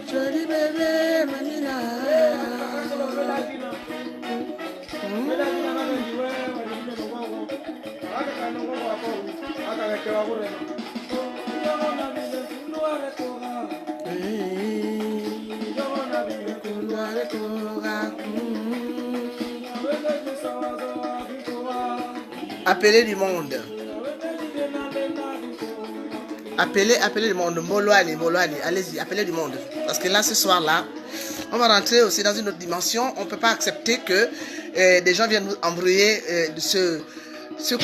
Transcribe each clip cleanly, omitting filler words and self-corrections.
Joli bébé, Mamina. Appelez du monde. Appelez du monde. Moloani, allez-y, appelez du monde. Parce que là, ce soir-là, on va rentrer aussi dans une autre dimension. On ne peut pas accepter que des gens viennent nous embrouiller ce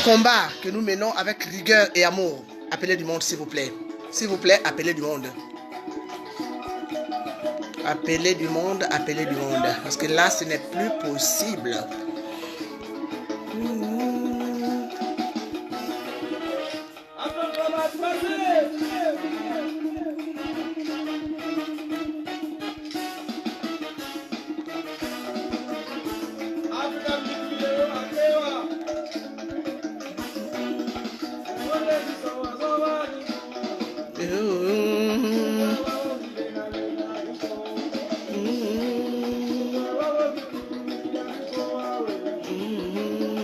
combat que nous menons avec rigueur et amour. Appelez du monde, s'il vous plaît. S'il vous plaît, appelez du monde. Appelez du monde, appelez du monde. Parce que là, ce n'est plus possible.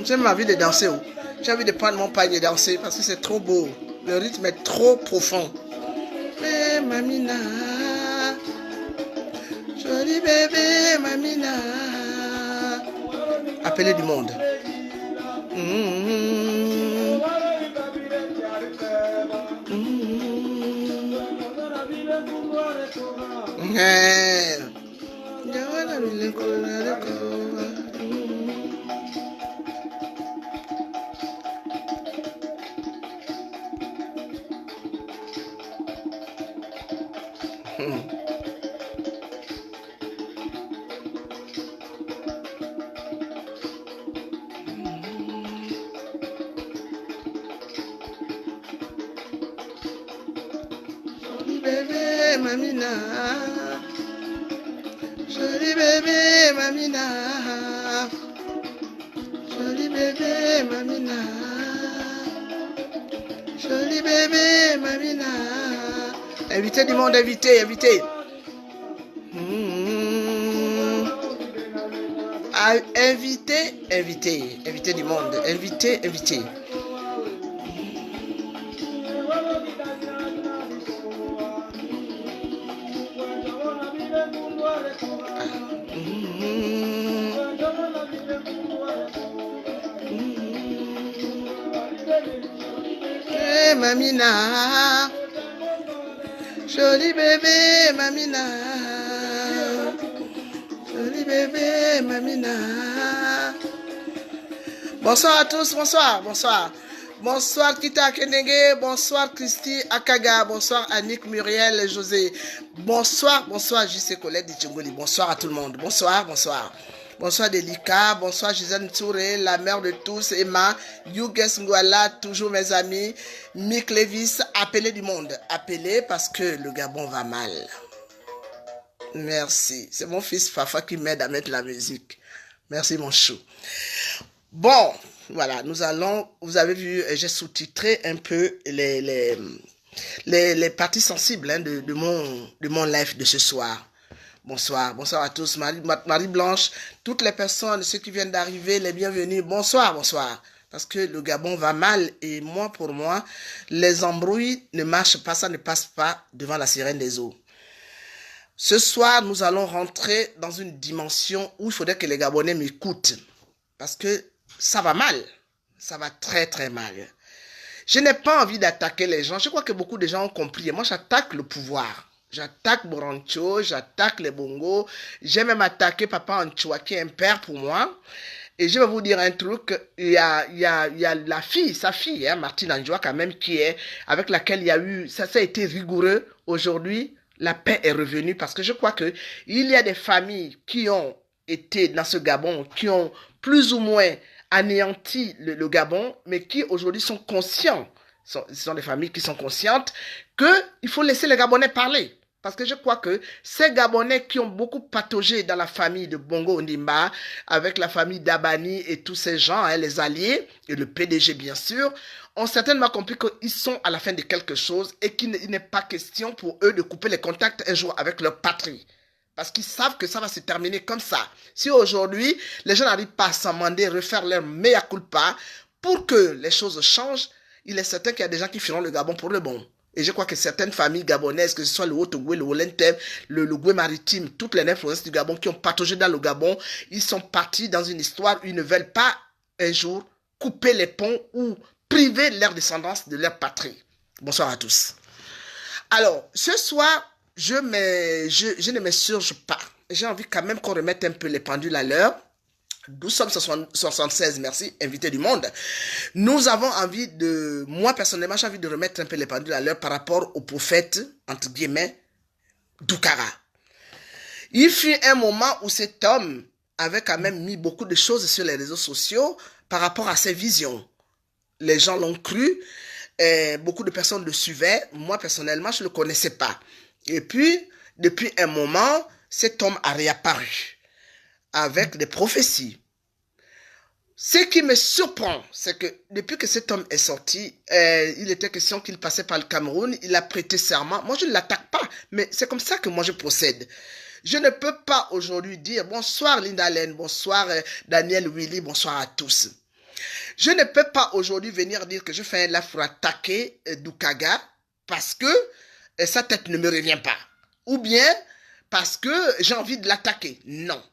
J'ai envie de danser. J'ai envie de prendre mon panier et danser parce que c'est trop beau. Le rythme est trop profond. Bébé, Mamina. Joli bébé, Mamina. Appelez du monde. Bébé, Mamina. Joli bébé, Mamina. Joli bébé, Mamina. Joli bébé, Mamina. Invitez du monde, invitez. Invitez du monde, invitez. Mamina, joli bébé, Mamina, joli bébé, Mamina. Bonsoir à tous, bonsoir. Bonsoir Kita Kenenge, bonsoir Christy Akaga, bonsoir Annick Muriel José, bonsoir JC Colette de Tchongoli, bonsoir à tout le monde, bonsoir. Bonsoir Delika, bonsoir Gisèle Touré, la mère de tous, Emma, Youges Ngouala, toujours mes amis, Mick Levis, appelez du monde. Appelez parce que le Gabon va mal. Merci. C'est mon fils Fafa qui m'aide à mettre la musique. Merci mon chou. Bon, voilà, nous allons, vous avez vu, j'ai sous-titré un peu les parties sensibles hein, de mon live de ce soir. Bonsoir à tous, Marie-Blanche, toutes les personnes, ceux qui viennent d'arriver, les bienvenus, bonsoir. Parce que le Gabon va mal et pour moi, les embrouilles ne marchent pas, ça ne passe pas devant la sirène des eaux. Ce soir, nous allons rentrer dans une dimension où il faudrait que les Gabonais m'écoutent. Parce que ça va mal, ça va très très mal. Je n'ai pas envie d'attaquer les gens, je crois que beaucoup de gens ont compris. Et moi, j'attaque le pouvoir. J'attaque Borancho, j'attaque les Bongo, j'ai même attaqué Papa Anchoua qui est un père pour moi. Et je vais vous dire un truc, il y a la fille, sa fille, hein, Martine Anjoua quand même, avec laquelle il y a eu, ça a été rigoureux. Aujourd'hui, la paix est revenue parce que je crois que il y a des familles qui ont été dans ce Gabon, qui ont plus ou moins anéanti le Gabon, mais qui aujourd'hui sont conscients, ce sont des familles qui sont conscientes qu'il faut laisser les Gabonais parler. Parce que je crois que ces Gabonais qui ont beaucoup pataugé dans la famille de Bongo Ondimba, avec la famille d'Abani et tous ces gens, hein, les alliés, et le PDG bien sûr, ont certainement compris qu'ils sont à la fin de quelque chose et qu'il n'est pas question pour eux de couper les contacts un jour avec leur patrie. Parce qu'ils savent que ça va se terminer comme ça. Si aujourd'hui, les gens n'arrivent pas à s'amender, refaire leur mea culpa, pour que les choses changent, il est certain qu'il y a des gens qui feront le Gabon pour le bon. Et je crois que certaines familles gabonaises, que ce soit le Haut-Ogooué, le Wolenteb, le Goué maritime, toutes les 9 provinces du Gabon qui ont pataugé dans le Gabon, ils sont partis dans une histoire où ils ne veulent pas un jour couper les ponts ou priver leur descendance de leur patrie. Bonsoir à tous. Alors, ce soir, je ne m'insurge pas. J'ai envie quand même qu'on remette un peu les pendules à l'heure. Nous sommes 76, merci, invité du monde. Nous avons envie de, moi personnellement, j'ai envie de remettre un peu les pendules à l'heure par rapport au prophète, entre guillemets, Doukara. Il fut un moment où cet homme avait quand même mis beaucoup de choses sur les réseaux sociaux par rapport à ses visions. Les gens l'ont cru, beaucoup de personnes le suivaient. Moi personnellement, je ne le connaissais pas. Et puis, depuis un moment, cet homme a réapparu avec des prophéties. Ce qui me surprend, c'est que depuis que cet homme est sorti, il était question qu'il passait par le Cameroun, il a prêté serment. Moi, je ne l'attaque pas, mais c'est comme ça que moi je procède. Je ne peux pas aujourd'hui dire bonsoir Linda Len, bonsoir Daniel Willy, bonsoir à tous. Je ne peux pas aujourd'hui venir dire que je fais un live pour attaquer Doukaga parce que sa tête ne me revient pas. Ou bien parce que j'ai envie de l'attaquer. Non.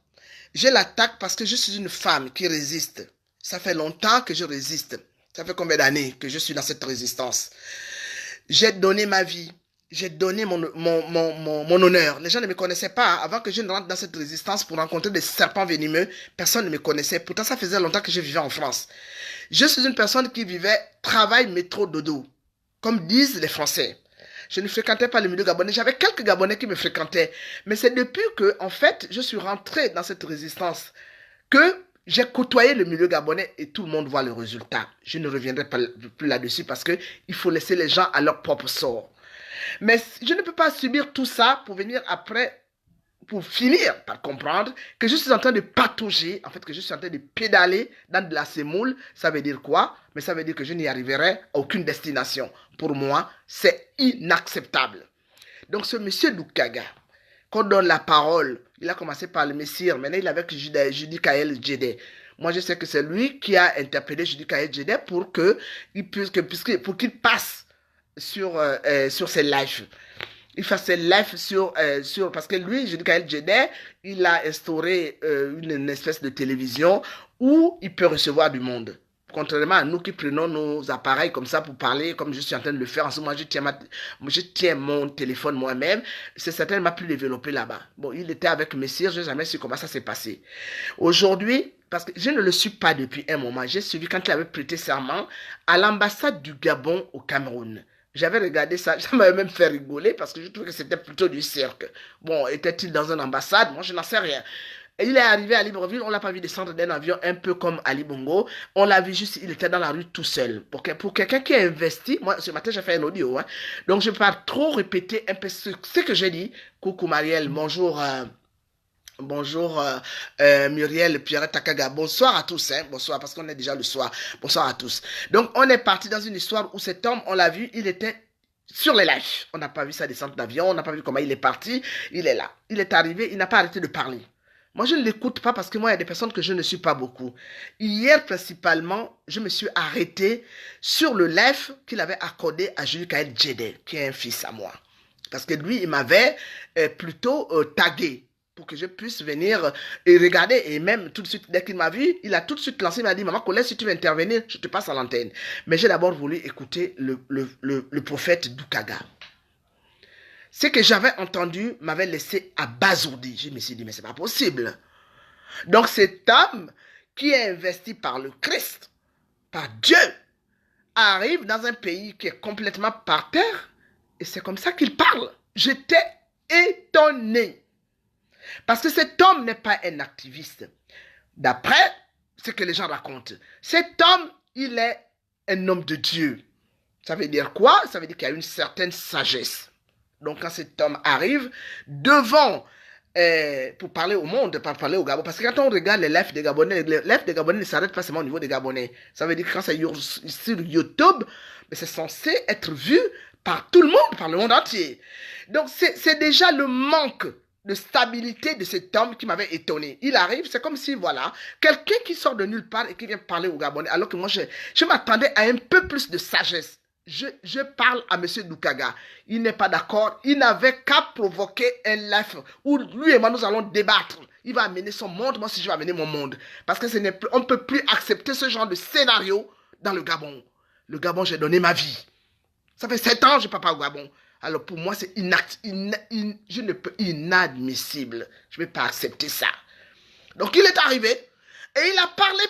Je l'attaque parce que je suis une femme qui résiste. Ça fait longtemps que je résiste. Ça fait combien d'années que je suis dans cette résistance? J'ai donné ma vie. J'ai donné mon honneur. Les gens ne me connaissaient pas. Avant que je ne rentre dans cette résistance pour rencontrer des serpents venimeux, personne ne me connaissait. Pourtant, ça faisait longtemps que je vivais en France. Je suis une personne qui vivait travail, métro, dodo. Comme disent les Français. Je ne fréquentais pas le milieu gabonais. J'avais quelques Gabonais qui me fréquentaient. Mais c'est depuis que, en fait, je suis rentré dans cette résistance que j'ai côtoyé le milieu gabonais et tout le monde voit le résultat. Je ne reviendrai pas plus là-dessus parce que il faut laisser les gens à leur propre sort. Mais je ne peux pas subir tout ça pour venir après, pour finir par comprendre que je suis en train de patauger, en fait que je suis en train de pédaler dans de la semoule. Ça veut dire quoi? Mais ça veut dire que je n'y arriverai à aucune destination. Pour moi, c'est inacceptable. Donc ce monsieur Doukaga, qu'on donne la parole, il a commencé par le Messire, maintenant il est avec Judy Kael Djedé. Moi je sais que c'est lui qui a interpellé Judy Kael Djedé pour qu'il passe sur ses lives. Il fait ses lives parce que lui, Judy Kael Djedé, il a instauré une espèce de télévision où il peut recevoir du monde. Contrairement à nous qui prenons nos appareils comme ça pour parler, comme je suis en train de le faire en ce moment, je tiens mon téléphone moi-même. C'est certainement plus développé là-bas. Bon, il était avec Messire, je n'ai jamais su comment ça s'est passé. Aujourd'hui, parce que je ne le suis pas depuis un moment, j'ai suivi quand il avait prêté serment à l'ambassade du Gabon au Cameroun. J'avais regardé ça, ça m'avait même fait rigoler parce que je trouvais que c'était plutôt du cirque. Bon, était-il dans une ambassade? Moi, je n'en sais rien. Et il est arrivé à Libreville, on l'a pas vu descendre d'un avion un peu comme Ali Bongo. On l'a vu juste, il était dans la rue tout seul. Pour quelqu'un qui a investi, moi ce matin j'ai fait un audio, hein, donc je ne vais pas trop répéter un peu ce que j'ai dit. Coucou Marielle, bonjour. Bonjour Muriel, Pierre Takaga, bonsoir à tous, hein, bonsoir parce qu'on est déjà le soir, bonsoir à tous. Donc on est parti dans une histoire où cet homme, on l'a vu, il était sur les lives. On n'a pas vu sa descente d'avion, on n'a pas vu comment il est parti, il est là. Il est arrivé, il n'a pas arrêté de parler. Moi, je ne l'écoute pas parce que moi, il y a des personnes que je ne suis pas beaucoup. Hier, principalement, je me suis arrêté sur le live qu'il avait accordé à Judy Kael Djedé, qui est un fils à moi. Parce que lui, il m'avait plutôt tagué pour que je puisse venir et regarder. Et même tout de suite, dès qu'il m'a vu, il a tout de suite lancé, il m'a dit, maman, Colette, si tu veux intervenir, je te passe à l'antenne. Mais j'ai d'abord voulu écouter le prophète Doukaga. Ce que j'avais entendu m'avait laissé abasourdi. Je me suis dit, mais c'est pas possible. Donc cet homme qui est investi par le Christ, par Dieu, arrive dans un pays qui est complètement par terre et c'est comme ça qu'il parle. J'étais étonné. Parce que cet homme n'est pas un activiste. D'après ce que les gens racontent, cet homme, il est un homme de Dieu. Ça veut dire quoi? Ça veut dire qu'il y a une certaine sagesse. Donc quand cet homme arrive devant, pour parler au monde, pas parler au Gabon, parce que quand on regarde les lives des Gabonais, les lives des Gabonais ne s'arrêtent pas seulement au niveau des Gabonais. Ça veut dire que quand c'est sur YouTube, c'est censé être vu par tout le monde, par le monde entier. Donc c'est déjà le manque de stabilité de cet homme qui m'avait étonné. Il arrive, c'est comme si, voilà, quelqu'un qui sort de nulle part et qui vient parler aux Gabonais, alors que moi, je m'attendais à un peu plus de sagesse. Je parle à M. Doukaga. Il n'est pas d'accord. Il n'avait qu'à provoquer un live où lui et moi, nous allons débattre. Il va amener son monde, moi aussi, je vais amener mon monde. Parce que on ne peut plus accepter ce genre de scénario dans le Gabon. Le Gabon, j'ai donné ma vie. Ça fait 7 ans que je ne parle pas au Gabon. Alors pour moi, c'est inadmissible. Je ne vais pas accepter ça. Donc il est arrivé et il a parlé.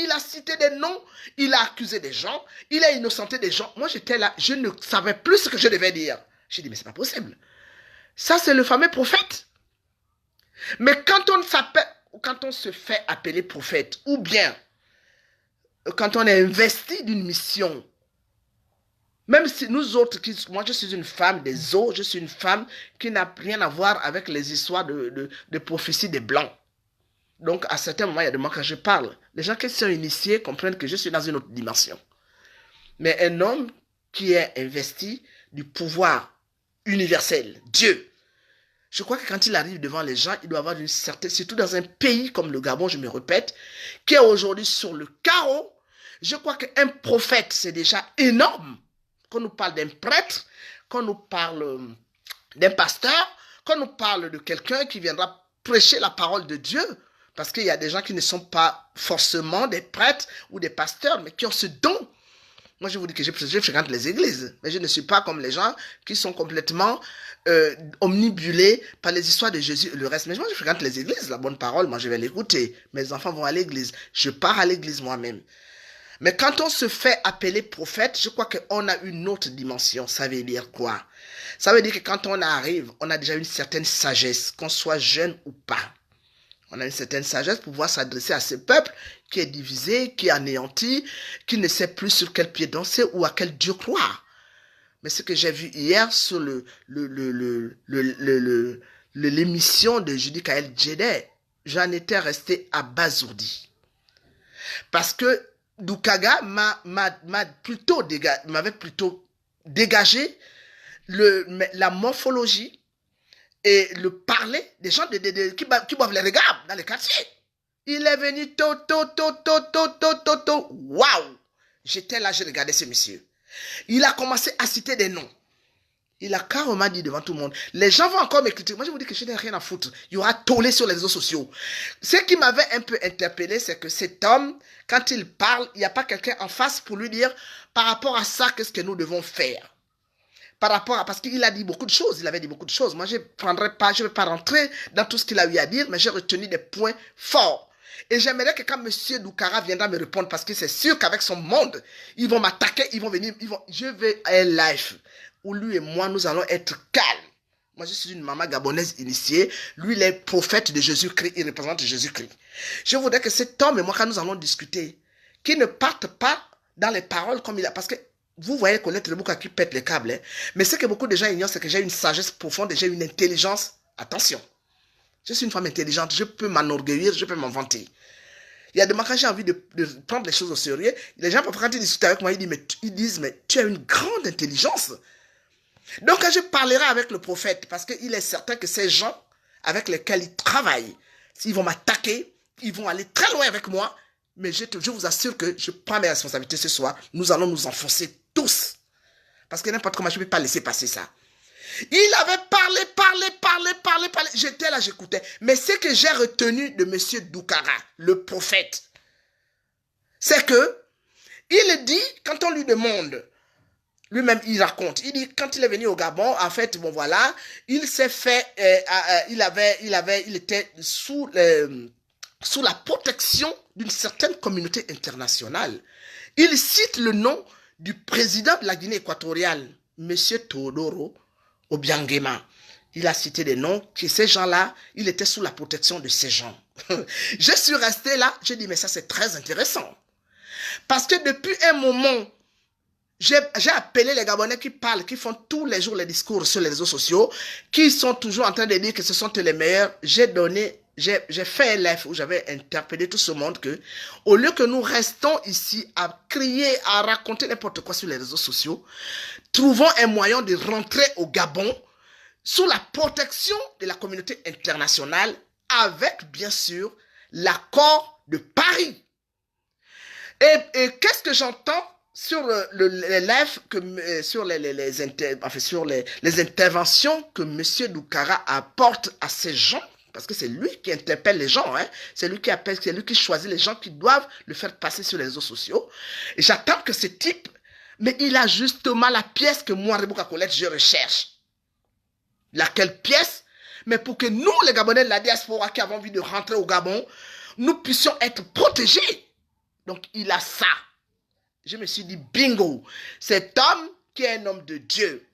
Il a cité des noms, il a accusé des gens, il a innocenté des gens. Moi j'étais là, je ne savais plus ce que je devais dire. J'ai dit mais c'est pas possible. Ça c'est le fameux prophète. Mais quand on se fait appeler prophète, ou bien quand on est investi d'une mission, même si nous autres, moi je suis une femme des eaux, je suis une femme qui n'a rien à voir avec les histoires de prophétie des Blancs. Donc à certains moments, il y a de moi quand je parle. Les gens qui sont initiés comprennent que je suis dans une autre dimension. Mais un homme qui est investi du pouvoir universel, Dieu, je crois que quand il arrive devant les gens, il doit avoir une certaine, surtout dans un pays comme le Gabon, je me répète, qui est aujourd'hui sur le carreau, je crois qu'un prophète, c'est déjà énorme. Qu'on nous parle d'un prêtre, qu'on nous parle d'un pasteur, qu'on nous parle de quelqu'un qui viendra prêcher la parole de Dieu. Parce qu'il y a des gens qui ne sont pas forcément des prêtres ou des pasteurs, mais qui ont ce don. Moi, je vous dis que je fréquente les églises, mais je ne suis pas comme les gens qui sont complètement omnibulés par les histoires de Jésus et le reste. Mais moi, je fréquente les églises, la bonne parole, moi, je vais l'écouter. Mes enfants vont à l'église. Je pars à l'église moi-même. Mais quand on se fait appeler prophète, je crois qu'on a une autre dimension. Ça veut dire quoi? Ça veut dire que quand on arrive, on a déjà une certaine sagesse, qu'on soit jeune ou pas. On a une certaine sagesse pour pouvoir s'adresser à ce peuple qui est divisé, qui est anéanti, qui ne sait plus sur quel pied danser ou à quel Dieu croire. Mais ce que j'ai vu hier sur l'émission de Judy Kael Djedeh, j'en étais resté abasourdi. Parce que Doukaga m'avait plutôt dégagé la morphologie et le parler des gens qui boivent les regards dans les quartiers. Il est venu waouh! J'étais là, je regardais ce monsieur. Il a commencé à citer des noms. Il a carrément dit devant tout le monde. Les gens vont encore m'écouter. Moi, je vous dis que je n'ai rien à foutre. Il y aura tollé sur les réseaux sociaux. Ce qui m'avait un peu interpellé, c'est que cet homme, quand il parle, il n'y a pas quelqu'un en face pour lui dire par rapport à ça, qu'est-ce que nous devons faire. Par rapport à, parce qu'il a dit beaucoup de choses. Il avait dit beaucoup de choses. Moi, je ne vais pas rentrer dans tout ce qu'il a eu à dire, mais j'ai retenu des points forts. Et j'aimerais que quand M. Doukara viendra me répondre, parce que c'est sûr qu'avec son monde, ils vont m'attaquer, ils vont venir, je vais à un live où lui et moi, nous allons être calmes. Moi, je suis une maman gabonaise initiée. Lui, il est prophète de Jésus-Christ. Il représente Jésus-Christ. Je voudrais que cet homme et moi, quand nous allons discuter, qu'il ne parte pas dans les paroles comme il a. Parce que vous voyez connaître le bouc qui pète les câbles. Hein. Mais ce que beaucoup de gens ignorent, c'est que j'ai une sagesse profonde et j'ai une intelligence. Attention. Je suis une femme intelligente. Je peux m'enorgueillir, je peux m'en vanter. Il y a des moments quand j'ai envie de prendre les choses au sérieux, les gens, quand ils discutent avec moi, ils disent, mais tu as une grande intelligence. Donc, quand je parlerai avec le prophète, parce qu'il est certain que ces gens avec lesquels il travaille, s'ils vont m'attaquer, ils vont aller très loin avec moi, mais je vous assure que je prends mes responsabilités ce soir, nous allons nous enfoncer tous. Parce que n'importe comment, je ne peux pas laisser passer ça. Il avait parlé. J'étais là, j'écoutais. Mais ce que j'ai retenu de M. Doukara, le prophète, c'est que il dit, quand on lui demande, lui-même, il raconte. Il dit, quand il est venu au Gabon, en fait, bon voilà, il s'est fait, il était sous la protection d'une certaine communauté internationale. Il cite le nom du président de la Guinée équatoriale, M. Teodoro Obiangema. Il a cité des noms, que ces gens-là, il était sous la protection de ces gens. Je suis resté là, j'ai dit, mais ça c'est très intéressant. Parce que depuis un moment, j'ai appelé les Gabonais qui parlent, qui font tous les jours les discours sur les réseaux sociaux, qui sont toujours en train de dire que ce sont les meilleurs. J'ai fait un live où j'avais interpellé tout ce monde que, au lieu que nous restons ici à crier, à raconter n'importe quoi sur les réseaux sociaux, trouvons un moyen de rentrer au Gabon sous la protection de la communauté internationale avec, bien sûr, l'accord de Paris. Et qu'est-ce que j'entends sur les lives, sur les interventions que M. Doukara apporte à ces gens, parce que c'est lui qui interpelle les gens, hein, c'est lui qui appelle, c'est lui qui choisit les gens qui doivent le faire passer sur les réseaux sociaux. Et j'attends que ce type, mais il a justement la pièce que moi, Rebouka Colette, je recherche. Laquelle pièce? Mais pour que nous, les Gabonais de la diaspora qui avons envie de rentrer au Gabon, nous puissions être protégés. Donc, il a ça. Je me suis dit, bingo, cet homme qui est un homme de Dieu,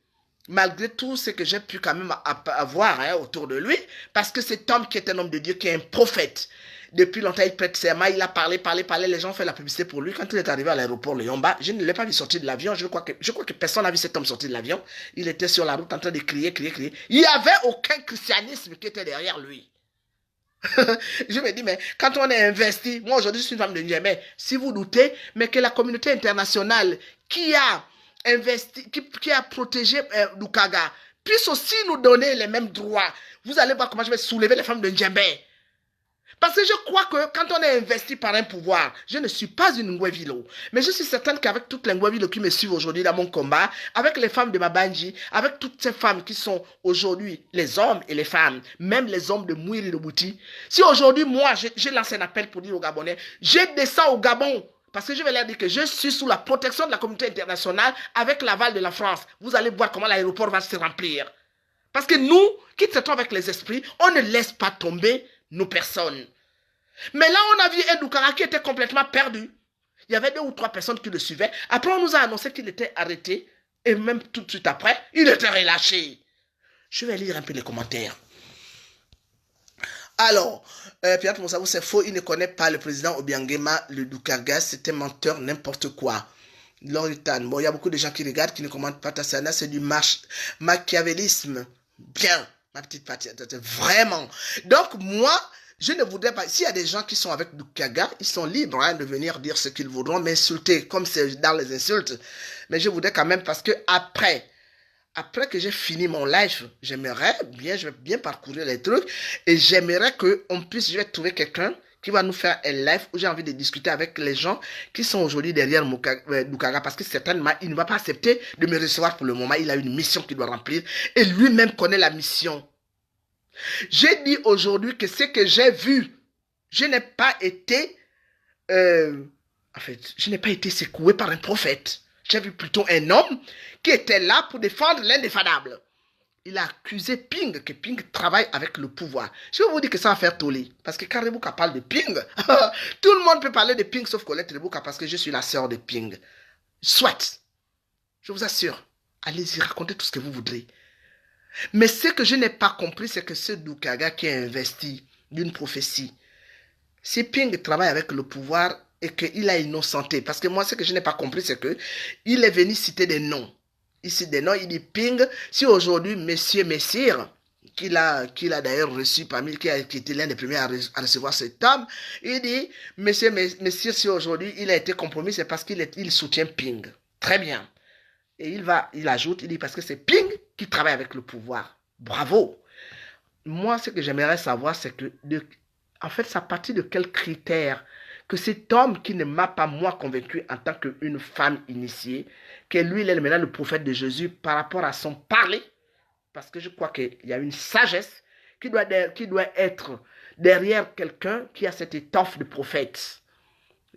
malgré tout ce que j'ai pu quand même avoir autour de lui, parce que cet homme qui est un homme de Dieu, qui est un prophète, depuis longtemps, il prête serment, il a parlé, les gens ont fait la publicité pour lui. Quand il est arrivé à l'aéroport Le Yomba, je ne l'ai pas vu sortir de l'avion, je crois que personne n'a vu cet homme sortir de l'avion. Il était sur la route en train de crier. Il n'y avait aucun christianisme qui était derrière lui. Je me dis, mais quand on est investi, moi aujourd'hui je suis une femme de Niamey, si vous doutez, mais que la communauté internationale qui a investi, qui a protégé Doukaga, puisse aussi nous donner les mêmes droits. Vous allez voir comment je vais soulever les femmes de Niamey. Parce que je crois que quand on est investi par un pouvoir, je ne suis pas une Ngwevilo, mais je suis certaine qu'avec toutes les Ngwevilo qui me suivent aujourd'hui dans mon combat, avec les femmes de Mabanji, avec toutes ces femmes qui sont aujourd'hui les hommes et les femmes, même les hommes de Mouiri de Bouti, si aujourd'hui moi je lance un appel pour dire aux Gabonais, je descends au Gabon, parce que je vais leur dire que je suis sous la protection de la communauté internationale avec l'aval de la France. Vous allez voir comment l'aéroport va se remplir. Parce que nous, qui traitons avec les esprits, on ne laisse pas tomber nos personnes. Mais là, on a vu un Doukara qui était complètement perdu. Il y avait 2 ou 3 personnes qui le suivaient. Après, on nous a annoncé qu'il était arrêté. Et même tout de suite après, il était relâché. Je vais lire un peu les commentaires. Alors, Pierre Moussabou, c'est faux. Il ne connaît pas le président Obiangema, le Doukaga. C'était menteur, n'importe quoi. Loritan. Bon, il y a beaucoup de gens qui regardent, qui ne commentent pas Tassana. C'est du machiavélisme. Bien, ma petite partie. Vraiment. Donc, moi, je ne voudrais pas, s'il y a des gens qui sont avec Doukaga, ils sont libres de venir dire ce qu'ils voudront, m'insulter, comme c'est dans les insultes. Mais je voudrais quand même, parce que après que j'ai fini mon live, je vais bien parcourir les trucs, et j'aimerais je vais trouver quelqu'un qui va nous faire un live où j'ai envie de discuter avec les gens qui sont aujourd'hui derrière Doukaga, parce que certainement, il ne va pas accepter de me recevoir pour le moment. Il a une mission qu'il doit remplir, et lui-même connaît la mission. J'ai dit aujourd'hui que ce que j'ai vu, je n'ai pas été, je n'ai pas été secoué par un prophète. J'ai vu plutôt un homme qui était là pour défendre l'indéfendable. Il a accusé Ping, que Ping travaille avec le pouvoir. Je vais vous dire que ça va faire toller. Parce que quand Rebouka parle de Ping, tout le monde peut parler de Ping sauf Colette Rebouka parce que je suis la sœur de Ping. Soit, je vous assure, allez-y, racontez tout ce que vous voudrez. Mais ce que je n'ai pas compris, c'est que ce Doukaga qui a investi d'une prophétie, si Ping travaille avec le pouvoir et qu'il a innocenté, parce que moi, ce que je n'ai pas compris, c'est que il est venu citer des noms. Il cite des noms, il dit Ping, si aujourd'hui, Monsieur Messire, qu'il a d'ailleurs reçu parmi, qui était l'un des premiers à recevoir cet homme, il dit, Monsieur Messire, si aujourd'hui il a été compromis, c'est parce qu'il soutient Ping. Très bien. Et il ajoute, il dit, parce que c'est Ping qui travaille avec le pouvoir. Bravo. Moi, ce que j'aimerais savoir, c'est que, en fait, c'est à partir de quels critères que cet homme qui ne m'a pas, moi, convaincu en tant qu'une femme initiée, que lui, il est maintenant le prophète de Jésus par rapport à son parler, parce que je crois qu'il y a une sagesse qui doit être derrière quelqu'un qui a cette étoffe de prophète.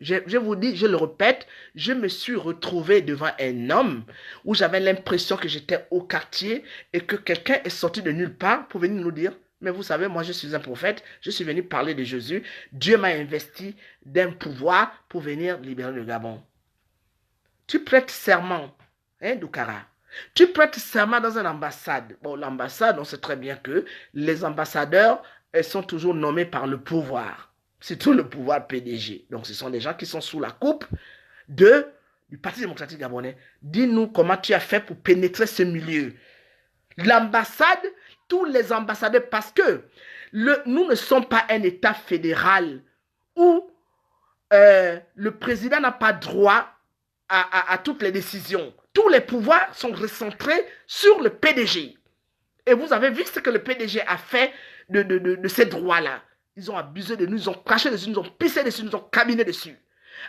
Je vous dis, je le répète, je me suis retrouvé devant un homme où j'avais l'impression que j'étais au quartier et que quelqu'un est sorti de nulle part pour venir nous dire, mais vous savez, moi je suis un prophète, je suis venu parler de Jésus, Dieu m'a investi d'un pouvoir pour venir libérer le Gabon. Tu prêtes serment, hein, Doukara. Tu prêtes serment dans une ambassade. Bon, l'ambassade, on sait très bien que les ambassadeurs, elles sont toujours nommés par le pouvoir. Surtout le pouvoir PDG. Donc, ce sont des gens qui sont sous la coupe du Parti démocratique gabonais. Dis-nous comment tu as fait pour pénétrer ce milieu. L'ambassade, tous les ambassadeurs, parce que nous ne sommes pas un État fédéral où le président n'a pas droit à toutes les décisions. Tous les pouvoirs sont recentrés sur le PDG. Et vous avez vu ce que le PDG a fait de ces droits-là. Ils ont abusé de nous, ils ont craché dessus, ils ont pissé dessus, ils ont caminé dessus.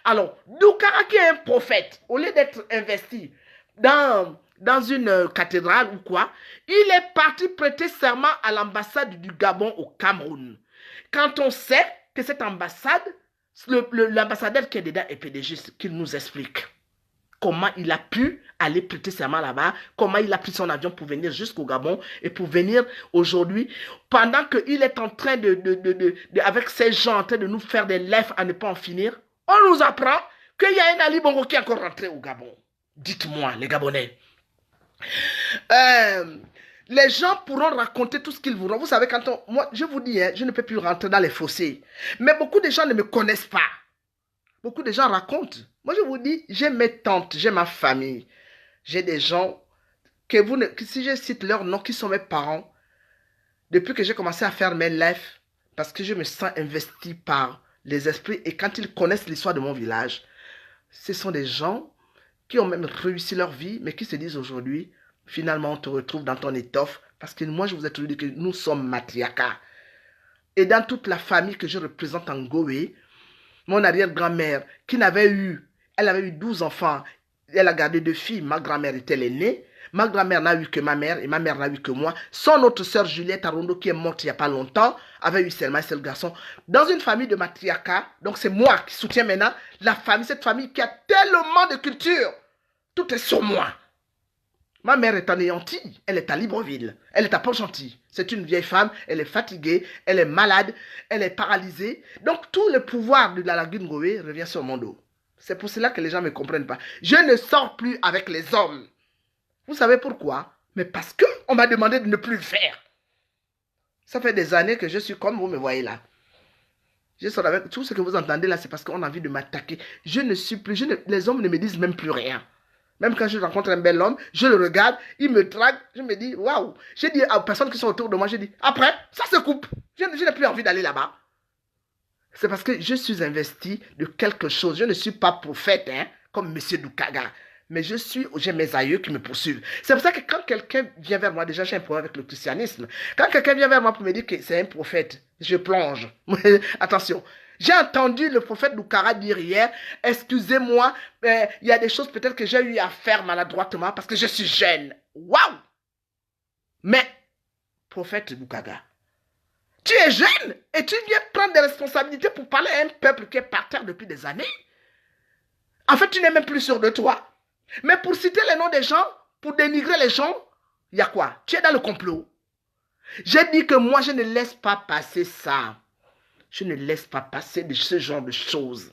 Alors, Doukara qui est un prophète, au lieu d'être investi dans une cathédrale ou quoi, il est parti prêter serment à l'ambassade du Gabon au Cameroun. Quand on sait que cette ambassade, l'ambassadeur qui est dedans est PDG, qu'il nous explique comment il a pu aller prêter serment là-bas, comment il a pris son avion pour venir jusqu'au Gabon et pour venir aujourd'hui, pendant qu'il est en train avec ces gens, en train de nous faire des lèvres à ne pas en finir, on nous apprend qu'il y a un Ali Bongo qui est encore rentré au Gabon. Dites-moi, les Gabonais. Les gens pourront raconter tout ce qu'ils voudront. Vous savez, moi, je vous dis, je ne peux plus rentrer dans les fossés. Mais beaucoup de gens ne me connaissent pas. Beaucoup de gens racontent. Moi, je vous dis, j'ai mes tantes, j'ai ma famille. J'ai des gens que si je cite leurs noms, qui sont mes parents, depuis que j'ai commencé à faire mes lives, parce que je me sens investi par les esprits, et quand ils connaissent l'histoire de mon village, ce sont des gens qui ont même réussi leur vie, mais qui se disent aujourd'hui, finalement, on te retrouve dans ton étoffe, parce que moi, je vous ai toujours dit que nous sommes matriarcat. Et dans toute la famille que je représente en Goé, mon arrière-grand-mère, elle avait eu 12 enfants, elle a gardé 2 filles, ma grand-mère était l'aînée, ma grand-mère n'a eu que ma mère, et ma mère n'a eu que moi. Son autre sœur Juliette Arondo, qui est morte il n'y a pas longtemps, avait eu seulement un seul garçon. Dans une famille de matriarcat, donc c'est moi qui soutiens maintenant la famille, cette famille qui a tellement de culture. Tout est sur moi. Ma mère est anéantie, elle est à Libreville, elle est à Port-Gentil. C'est une vieille femme, elle est fatiguée, elle est malade, elle est paralysée. Donc tout le pouvoir de la lagune Goé revient sur mon dos. C'est pour cela que les gens ne me comprennent pas. Je ne sors plus avec les hommes. Vous savez pourquoi? Mais parce qu'on m'a demandé de ne plus le faire. Ça fait des années que je suis comme vous me voyez là. Je sors avec tout ce que vous entendez là, c'est parce qu'on a envie de m'attaquer. Je ne suis plus, les hommes ne me disent même plus rien. Même quand je rencontre un bel homme, je le regarde, il me drague, je me dis, waouh. J'ai dit aux personnes qui sont autour de moi, j'ai dit, après, ça se coupe. Je n'ai plus envie d'aller là-bas. C'est parce que je suis investi de quelque chose. Je ne suis pas prophète, comme M. Doukaga. Mais j'ai mes aïeux qui me poursuivent. C'est pour ça que quand quelqu'un vient vers moi, déjà j'ai un problème avec le christianisme. Quand quelqu'un vient vers moi pour me dire que c'est un prophète, je plonge. Attention. J'ai entendu le prophète Doukara dire hier, excusez-moi, il y a des choses peut-être que j'ai eu à faire maladroitement parce que je suis jeune. Waouh! Mais, prophète Doukaga, tu es jeune et tu viens prendre des responsabilités pour parler à un peuple qui est par terre depuis des années. En fait, tu n'es même plus sûr de toi. Mais pour citer les noms des gens, pour dénigrer les gens, il y a quoi? Tu es dans le complot. J'ai dit que moi, je ne laisse pas passer ça. Je ne laisse pas passer de ce genre de choses.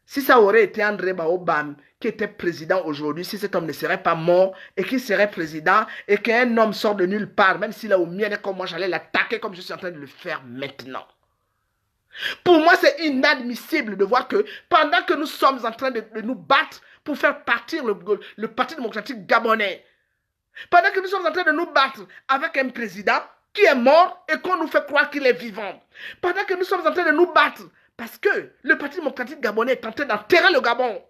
Si ça aurait été André Baobam qui était président aujourd'hui, si cet homme ne serait pas mort et qu'il serait président et qu'un homme sort de nulle part, même s'il a au mien comme moi, j'allais l'attaquer comme je suis en train de le faire maintenant. Pour moi, c'est inadmissible de voir que pendant que nous sommes en train de nous battre pour faire partir le Parti démocratique gabonais, pendant que nous sommes en train de nous battre avec un président qui est mort et qu'on nous fait croire qu'il est vivant, pendant que nous sommes en train de nous battre parce que le Parti démocratique gabonais est en train d'enterrer le Gabon,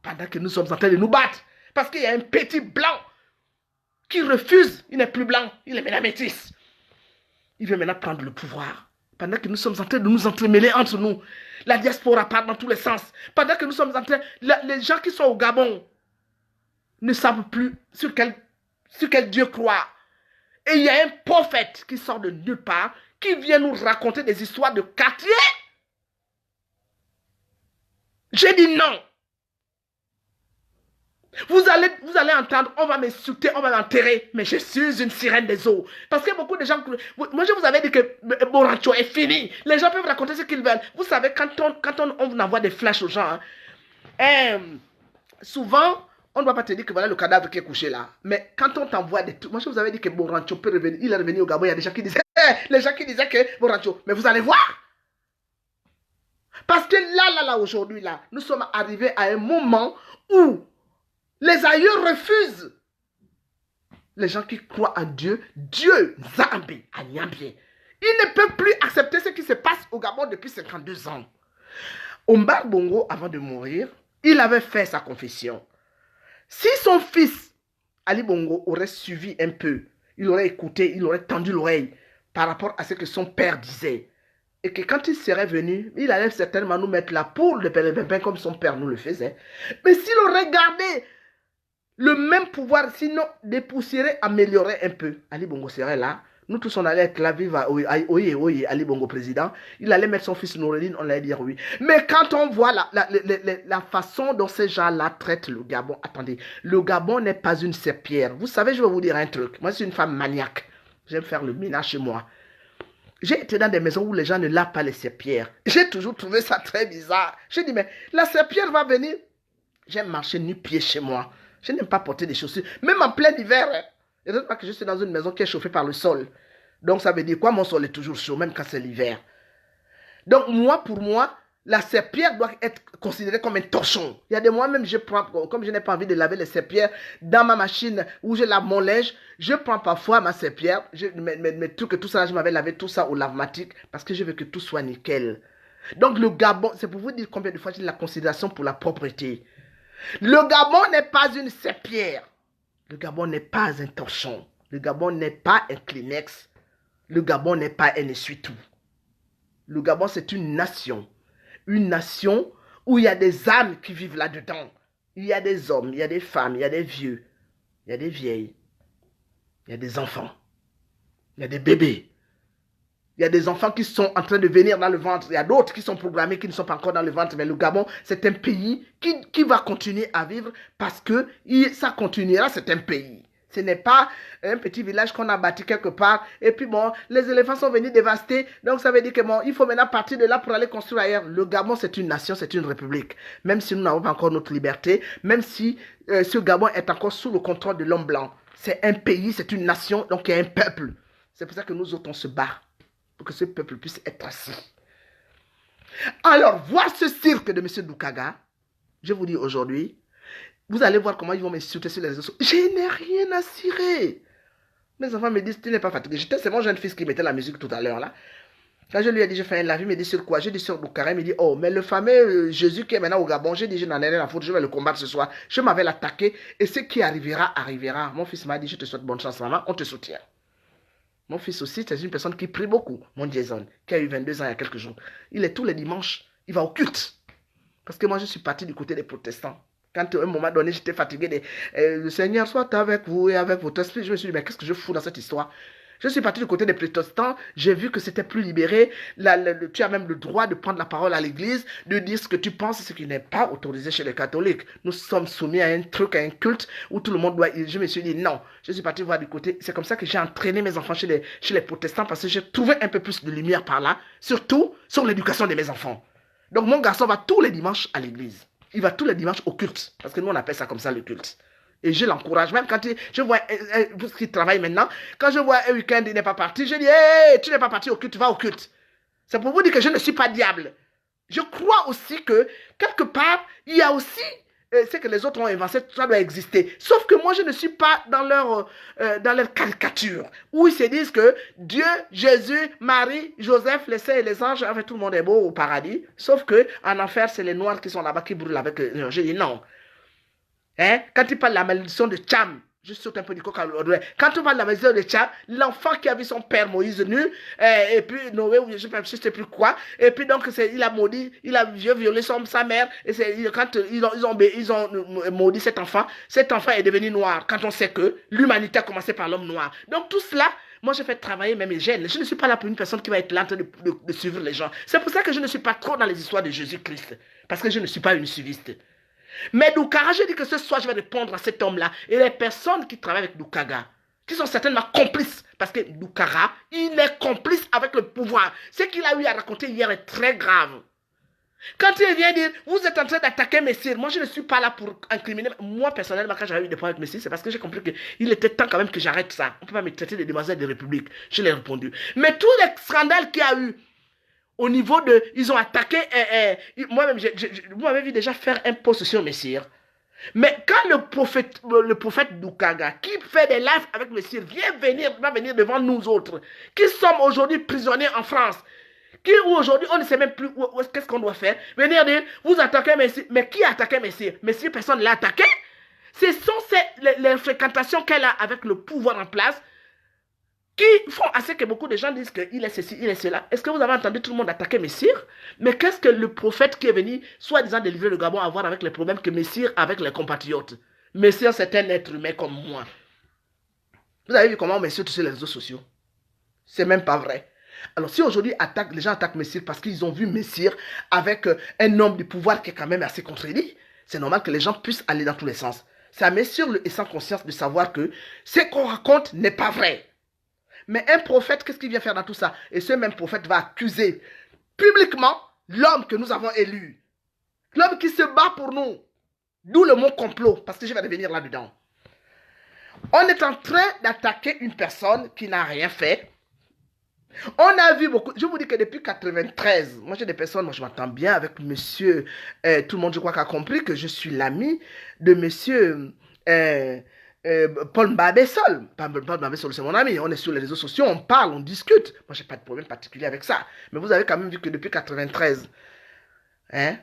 pendant que nous sommes en train de nous battre parce qu'il y a un petit blanc qui refuse, il n'est plus blanc, il est maintenant métis. Il veut maintenant prendre le pouvoir. Pendant que nous sommes en train de nous entremêler entre nous, la diaspora part dans tous les sens. Pendant que nous sommes en train, les gens qui sont au Gabon ne savent plus sur quel Dieu croire. Et il y a un prophète qui sort de nulle part, qui vient nous raconter des histoires de quartier. J'ai dit non. Vous allez entendre, on va m'insulter, on va m'enterrer, mais je suis une sirène des eaux. Parce que beaucoup de gens, moi je vous avais dit que Borancho est fini. Les gens peuvent raconter ce qu'ils veulent. Vous savez, quand on envoie des flashs aux gens, souvent, On ne doit pas te dire que voilà le cadavre qui est couché là. Mais quand on t'envoie des trucs, moi je vous avais dit que Borancho peut revenir. Il est revenu au Gabon, il y a des gens qui disaient, les gens qui disaient que Borancho, mais vous allez voir. Parce que là, aujourd'hui, là, nous sommes arrivés à un moment où les aïeux refusent. Les gens qui croient en Dieu, Dieu, Zambi, Anyambie. Ils ne peuvent plus accepter ce qui se passe au Gabon depuis 52 ans. Omar Bongo, avant de mourir, il avait fait sa confession. Si son fils, Ali Bongo, aurait suivi un peu, il aurait écouté, il aurait tendu l'oreille par rapport à ce que son père disait, et que quand il serait venu, il allait certainement nous mettre la poule de Pélépépin comme son père nous le faisait. Mais s'il aurait gardé le même pouvoir, sinon dépoussiérer, améliorer un peu, Ali Bongo serait là. Nous tous, on allait être là, vive, oui, Ali Bongo président. Il allait mettre son fils Noureddin, on allait dire oui. Mais quand on voit la façon dont ces gens-là traitent le Gabon, attendez, le Gabon n'est pas une serpillère. Vous savez, je vais vous dire un truc. Moi, je suis une femme maniaque. J'aime faire le ménage chez moi. J'ai été dans des maisons où les gens ne lavent pas les serpillères. J'ai toujours trouvé ça très bizarre. J'ai dit, mais la serpillère va venir. J'aime marcher nu-pied chez moi. Je n'aime pas porter des chaussures. Même en plein hiver. Et pas que je suis dans une maison qui est chauffée par le sol. Donc ça veut dire quoi? Mon sol est toujours chaud, même quand c'est l'hiver. Donc moi, pour moi, la serpillère doit être considérée comme un torchon. Il y a des mois même, je prends, comme je n'ai pas envie de laver les serpillères dans ma machine où je lave mon linge, je prends parfois ma serpillère, mes trucs et tout ça, je m'avais lavé tout ça au lave-matic parce que je veux que tout soit nickel. Donc le Gabon, c'est pour vous dire combien de fois j'ai de la considération pour la propreté. Le Gabon n'est pas une serpillère. Le Gabon n'est pas un torchon. Le Gabon n'est pas un Kleenex. Le Gabon n'est pas un essuie-tout. Le Gabon, c'est une nation. Une nation où il y a des âmes qui vivent là-dedans. Il y a des hommes, il y a des femmes, il y a des vieux, il y a des vieilles, il y a des enfants, il y a des bébés. Il y a des enfants qui sont en train de venir dans le ventre. Il y a d'autres qui sont programmés, qui ne sont pas encore dans le ventre. Mais le Gabon, c'est un pays qui va continuer à vivre parce que ça continuera, c'est un pays. Ce n'est pas un petit village qu'on a bâti quelque part. Et puis bon, les éléphants sont venus dévaster. Donc ça veut dire que bon, il faut maintenant partir de là pour aller construire ailleurs. Le Gabon, c'est une nation, c'est une république. Même si nous n'avons pas encore notre liberté, même si ce Gabon est encore sous le contrôle de l'homme blanc. C'est un pays, c'est une nation, donc il y a un peuple. C'est pour ça que nous autres, on se bat. Pour que ce peuple puisse être assis. Alors, voir ce cirque de M. Doukaga, je vous dis aujourd'hui, vous allez voir comment ils vont m'insulter sur les réseaux sociaux. Je n'ai rien à cirer. Mes enfants me disent, tu n'es pas fatigué. C'est mon jeune fils qui mettait la musique tout à l'heure là. Quand je lui ai dit, je fais un live, il me dit sur quoi? J'ai dit sur Doukaga, il me dit, oh, mais le fameux Jésus qui est maintenant au Gabon, j'ai dit, je n'en ai rien à foutre, je vais le combattre ce soir. Je m'avais l'attaqué et ce qui arrivera, arrivera. Mon fils m'a dit, je te souhaite bonne chance, maman, on te soutient. Mon fils aussi, c'est une personne qui prie beaucoup. Mon Jason, qui a eu 22 ans il y a quelques jours. Il est tous les dimanches, il va au culte. Parce que moi, je suis parti du côté des protestants. Quand à un moment donné, j'étais fatigué, le Seigneur soit avec vous et avec votre esprit, je me suis dit, mais qu'est-ce que je fous dans cette histoire? Je suis parti du côté des protestants, j'ai vu que c'était plus libéré. Tu as même le droit de prendre la parole à l'église, de dire ce que tu penses, ce qui n'est pas autorisé chez les catholiques. Nous sommes soumis à un truc, à un culte où tout le monde doit... Je me suis dit non, je suis parti voir du côté... C'est comme ça que j'ai entraîné mes enfants chez les protestants parce que j'ai trouvé un peu plus de lumière par là, surtout sur l'éducation de mes enfants. Donc mon garçon va tous les dimanches à l'église. Il va tous les dimanches au culte, parce que nous on appelle ça comme ça le culte. Et je l'encourage, même quand je vois ce qu'il travaille maintenant, quand je vois un week-end, il n'est pas parti, je dis, hey, tu n'es pas parti au culte, tu vas au culte. C'est pour vous dire que je ne suis pas diable. Je crois aussi que, quelque part, il y a aussi ce que les autres ont inventé, ça doit exister. Sauf que moi, je ne suis pas dans leur caricature, où ils se disent que Dieu, Jésus, Marie, Joseph, les saints et les anges, enfin, tout le monde est beau au paradis. Sauf qu'en enfer, c'est les noirs qui sont là-bas qui brûlent avec eux. Je dis non. Hein? Quand tu parles de la malédiction de Tcham, je saute un peu du coq à l'oreille. Quand tu parles de la malédiction de Tcham, l'enfant qui a vu son père Moïse nu, et puis Noé, ou je ne sais plus quoi, et puis donc il a maudit, il a violé sa mère, et quand ils ont maudit cet enfant est devenu noir, quand on sait que l'humanité a commencé par l'homme noir. Donc tout cela, moi je fais travailler même mes gènes. Je ne suis pas là pour une personne qui va être là en train de suivre les gens. C'est pour ça que je ne suis pas trop dans les histoires de Jésus-Christ, parce que je ne suis pas une suiviste. Mais Doukaga, je dis que ce soir, je vais répondre à cet homme-là. Et les personnes qui travaillent avec Doukaga, qui sont certainement complices, parce que Doukaga, il est complice avec le pouvoir. Ce qu'il a eu à raconter hier est très grave. Quand il vient dire, vous êtes en train d'attaquer Messire, moi je ne suis pas là pour incriminer. Moi personnellement, quand j'avais eu des problèmes avec Messire, c'est parce que j'ai compris qu'il était temps quand même que j'arrête ça. On ne peut pas me traiter de demoiselle de République. Je l'ai répondu. Mais tous les scandales qu'il y a eu, au niveau de... Ils ont attaqué... moi-même, vous m'avez vu déjà faire un post sur Messire. Mais quand le prophète Doukaga, qui fait des lives avec Messire, va venir devant nous autres, qui sommes aujourd'hui prisonniers en France, qui aujourd'hui on ne sait même plus qu'est-ce qu'on doit faire, venir dire, vous attaquez Messire, mais qui a attaqué Messire? Messire, personne ne l'a attaqué. Ce sont les fréquentations qu'elle a avec le pouvoir en place qui font assez que beaucoup de gens disent qu'il est ceci, il est cela. Est-ce que vous avez entendu tout le monde attaquer Messire? Mais qu'est-ce que le prophète qui est venu, soi-disant délivrer le Gabon, a à voir avec les problèmes que Messire a avec les compatriotes? Messire, c'est un être humain comme moi. Vous avez vu comment Messire touche les réseaux sociaux? C'est même pas vrai. Alors si aujourd'hui les gens attaquent Messire parce qu'ils ont vu Messire avec un homme de pouvoir qui est quand même assez contredit, c'est normal que les gens puissent aller dans tous les sens. C'est à Messire et sans conscience de savoir que ce qu'on raconte n'est pas vrai. Mais un prophète, qu'est-ce qu'il vient faire dans tout ça? Et ce même prophète va accuser publiquement l'homme que nous avons élu. L'homme qui se bat pour nous. D'où le mot complot, parce que je vais revenir là-dedans. On est en train d'attaquer une personne qui n'a rien fait. On a vu beaucoup, je vous dis que depuis 93, moi j'ai des personnes, moi je m'entends bien avec monsieur, tout le monde je crois a compris que je suis l'ami de monsieur Paul Mbabessol. Paul Mbabessol c'est mon ami, on est sur les réseaux sociaux, on parle, on discute. Moi j'ai pas de problème particulier avec ça. Mais vous avez quand même vu que depuis 93, hein,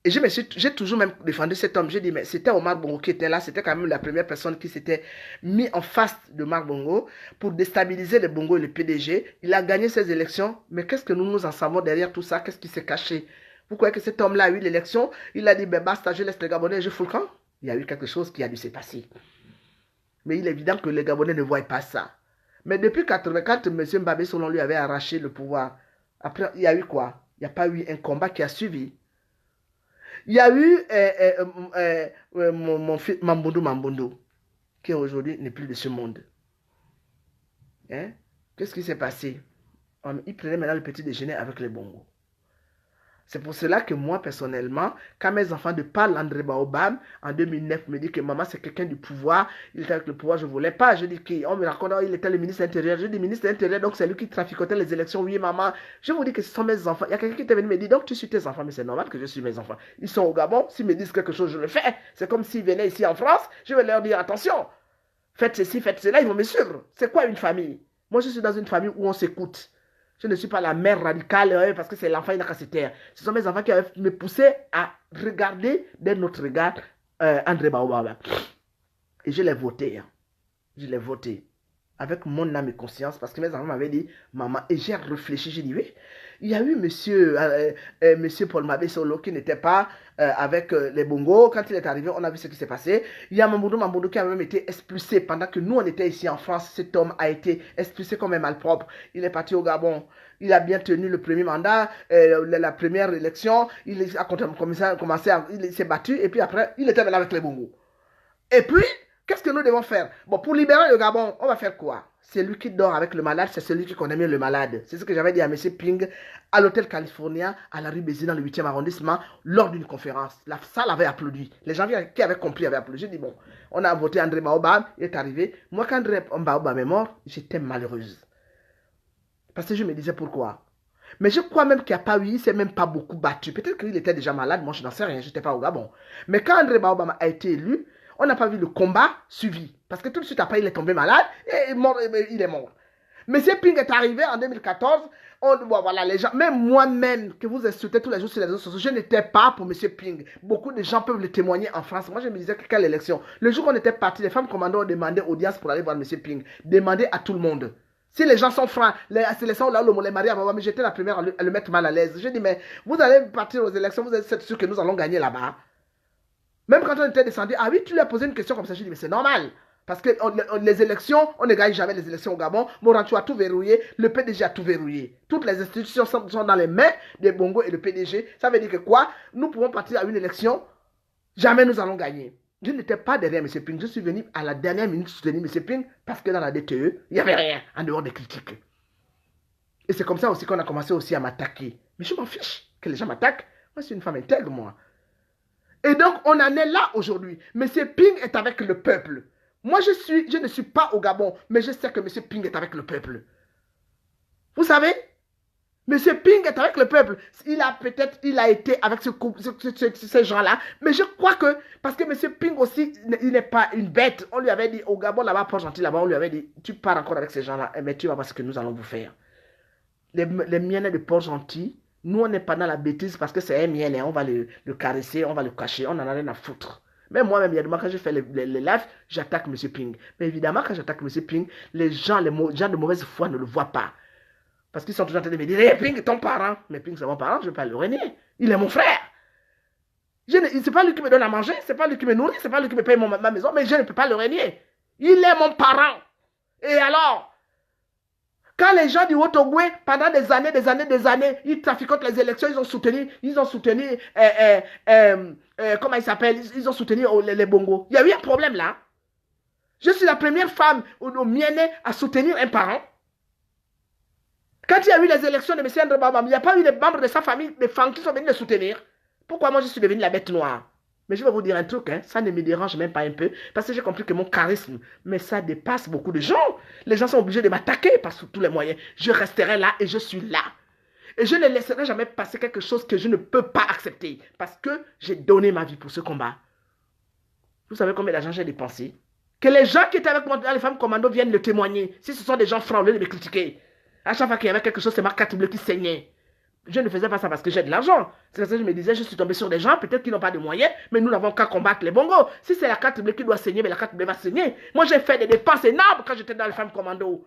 et j'ai toujours même défendu cet homme. J'ai dit, mais c'était Omar Bongo qui était là. C'était quand même la première personne qui s'était mis en face de Omar Bongo pour déstabiliser le Bongo et le PDG. Il a gagné ces élections. Mais qu'est-ce que nous en savons derrière tout ça? Qu'est-ce qui s'est caché? Vous croyez que cet homme-là a eu l'élection? Il a dit, ben basta, je laisse les Gabonais et je fous le camp. Il y a eu quelque chose qui a dû se passer. Mais il est évident que les Gabonais ne voient pas ça. Mais depuis 1984, M. Mbabé, selon lui, avait arraché le pouvoir. Après, il y a eu quoi? Il n'y a pas eu un combat qui a suivi. Il y a eu mon fils Mamboundou, qui aujourd'hui n'est plus de ce monde. Hein? Qu'est-ce qui s'est passé? Il prenait maintenant le petit déjeuner avec les bongos. C'est pour cela que moi, personnellement, quand mes enfants de parlent André Baobab, en 2009, me dit que maman, c'est quelqu'un du pouvoir, il était avec le pouvoir, je ne voulais pas. Je dis qu'on me raconte, il était le ministre intérieur. Je dis ministre intérieur, donc c'est lui qui traficotait les élections. Oui, maman. Je vous dis que ce sont mes enfants. Il y a quelqu'un qui est venu me dire, donc tu suis tes enfants, mais c'est normal que je suis mes enfants. Ils sont au Gabon, s'ils me disent quelque chose, je le fais. C'est comme s'ils venaient ici en France, je vais leur dire, attention, faites ceci, faites cela, ils vont me suivre. C'est quoi une famille? Moi, je suis dans une famille où on s'écoute. Je ne suis pas la mère radicale parce que c'est l'enfant, il n'a qu'à se taire. Ce sont mes enfants qui avaient me poussé à regarder d'un autre regard André Baobab. Et je l'ai voté. Hein. Je l'ai voté. Avec mon âme et conscience, parce que mes enfants m'avaient dit, maman, et j'ai réfléchi, j'ai dit, oui, il y a eu monsieur Paul Mabé Solo qui n'était pas avec les bongos. Quand il est arrivé, on a vu ce qui s'est passé. Il y a Mamboundou qui a même été expulsé pendant que nous, on était ici en France. Cet homme a été expulsé comme un malpropre. Il est parti au Gabon. Il a bien tenu le premier mandat, la première élection. Il a commencé il s'est battu et puis après, il était là avec les bongos. Et puis, qu'est-ce que nous devons faire? Bon, pour libérer le Gabon, on va faire quoi? C'est lui qui dort avec le malade, c'est celui qui connaît mieux le malade. C'est ce que j'avais dit à M. Ping à l'hôtel California, à la rue Béziers, dans le 8e arrondissement, lors d'une conférence. La salle avait applaudi. Les gens qui avaient compris avaient applaudi. J'ai dit, bon, on a voté André Baobab, il est arrivé. Moi, quand André Baobab est mort, j'étais malheureuse. Parce que je me disais pourquoi. Mais je crois même qu'il n'y a pas eu, il ne s'est même pas beaucoup battu. Peut-être qu'il était déjà malade, moi je n'en sais rien, je n'étais pas au Gabon. Mais quand André Baobab a été élu, on n'a pas vu le combat suivi. Parce que tout de suite après, il est tombé malade et il est mort. Monsieur Ping est arrivé en 2014. Voilà, les gens, même moi-même, que vous insultez tous les jours sur les réseaux sociaux, je n'étais pas pour Monsieur Ping. Beaucoup de gens peuvent le témoigner en France. Moi, je me disais que quelle élection. Le jour qu'on était parti, les femmes commandos ont demandé audience pour aller voir Monsieur Ping. Demandez à tout le monde. Si les gens sont francs, les sélections là, les maris, mais j'étais la première à le mettre mal à l'aise. Je dis, mais vous allez partir aux élections, vous êtes sûr que nous allons gagner là-bas. Même quand on était descendu, ah oui, tu lui as posé une question comme ça, je dis, mais c'est normal. Parce que les élections, on ne gagne jamais les élections au Gabon. Morantou a tout verrouillé, le PDG a tout verrouillé. Toutes les institutions sont dans les mains des Bongo et le PDG. Ça veut dire que quoi? Nous pouvons partir à une élection, jamais nous allons gagner. Je n'étais pas derrière M. Ping, je suis venu à la dernière minute soutenir M. Ping parce que dans la DTE, il n'y avait rien en dehors des critiques. Et c'est comme ça aussi qu'on a commencé aussi à m'attaquer. Mais je m'en fiche que les gens m'attaquent. Moi, je suis une femme intègre, moi. Et donc, on en est là aujourd'hui. M. Ping est avec le peuple. Moi, je ne suis pas au Gabon, mais je sais que M. Ping est avec le peuple. Vous savez, M. Ping est avec le peuple. Il a été avec ces gens-là. Mais je crois que, parce que M. Ping aussi, il n'est pas une bête. On lui avait dit, au Gabon, là-bas, Port-Gentil, là-bas, on lui avait dit, tu pars encore avec ces gens-là, mais tu vas voir ce que nous allons vous faire. Les miennes de Port-Gentil, nous, on n'est pas dans la bêtise parce que c'est un mien, on va le caresser, on va le cacher, on en a rien à foutre. Mais moi-même, quand je fais les lives, j'attaque M. Ping. Mais évidemment, quand j'attaque M. Ping, les gens de mauvaise foi ne le voient pas. Parce qu'ils sont toujours en train de me dire, hey, Ping, ton parent. Mais Ping, c'est mon parent, je ne vais pas le renier. Il est mon frère. Ce n'est pas lui qui me donne à manger, ce n'est pas lui qui me nourrit, ce n'est pas lui qui me paye ma maison, mais je ne peux pas le renier. Il est mon parent. Et alors, quand les gens du Haut-Ogooué, pendant des années, ils trafiquent les élections, ils ont soutenu, comment il s'appelle, ils ont soutenu les Bongos. Il y a eu un problème là. Je suis la première femme au Mienné à soutenir un parent. Quand il y a eu les élections de M. André Babam, il n'y a pas eu des membres de sa famille, des femmes qui sont venus le soutenir. Pourquoi moi je suis devenue la bête noire? Mais je vais vous dire un truc, hein, ça ne me dérange même pas un peu, parce que j'ai compris que mon charisme, mais ça dépasse beaucoup de gens. Les gens sont obligés de m'attaquer par tous les moyens. Je resterai là et je suis là. Et je ne laisserai jamais passer quelque chose que je ne peux pas accepter, parce que j'ai donné ma vie pour ce combat. Vous savez combien d'argent j'ai dépensé? Que les gens qui étaient avec moi dans les femmes commando viennent le témoigner. Si ce sont des gens francs, au lieu de me critiquer. À chaque fois qu'il y avait quelque chose, c'est ma carte bleue qui saignait. Je ne faisais pas ça parce que j'ai de l'argent. C'est parce que je me disais, je suis tombé sur des gens, peut-être qui n'ont pas de moyens, mais nous n'avons qu'à combattre les bongos. Si c'est la carte bleue qui doit saigner, mais la carte bleue va saigner. Moi, j'ai fait des dépenses énormes quand j'étais dans les femmes commando.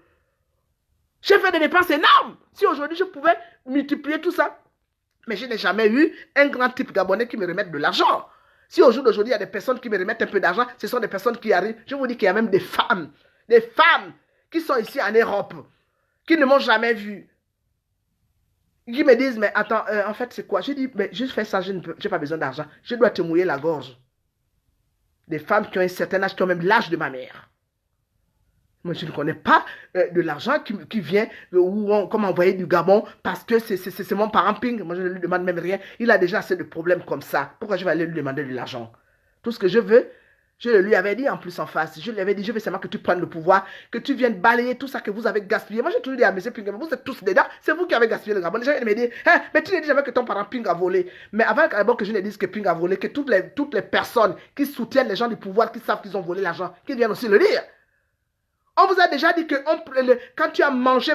J'ai fait des dépenses énormes. Si aujourd'hui, je pouvais multiplier tout ça. Mais je n'ai jamais eu un grand type gabonais qui me remette de l'argent. Si au jour d'aujourd'hui, il y a des personnes qui me remettent un peu d'argent, ce sont des personnes qui arrivent. Je vous dis qu'il y a même des femmes qui sont ici en Europe, qui ne m'ont jamais vu. Qui me disent, mais attends, en fait, c'est quoi? Je dis, mais je fais ça, je n'ai pas besoin d'argent. Je dois te mouiller la gorge. Des femmes qui ont un certain âge, qui ont même l'âge de ma mère. Moi, je ne connais pas de l'argent qui vient comme envoyé du Gabon parce que c'est mon parent Ping. Moi, je ne lui demande même rien. Il a déjà assez de problèmes comme ça. Pourquoi je vais aller lui demander de l'argent? Tout ce que je veux, je le lui avais dit en plus en face. Je lui avais dit, je veux seulement que tu prennes le pouvoir, que tu viennes balayer tout ça que vous avez gaspillé. Moi, j'ai toujours dit à M. Ping, vous êtes tous dedans, c'est vous qui avez gaspillé le Gabon. Les gens me disent, hein, mais tu ne dis jamais que ton parent Ping a volé. Mais avant que je ne dise que Ping a volé, que toutes les personnes qui soutiennent les gens du pouvoir, qui savent qu'ils ont volé l'argent, qu'ils viennent aussi le dire. On vous a déjà dit que quand tu as mangé,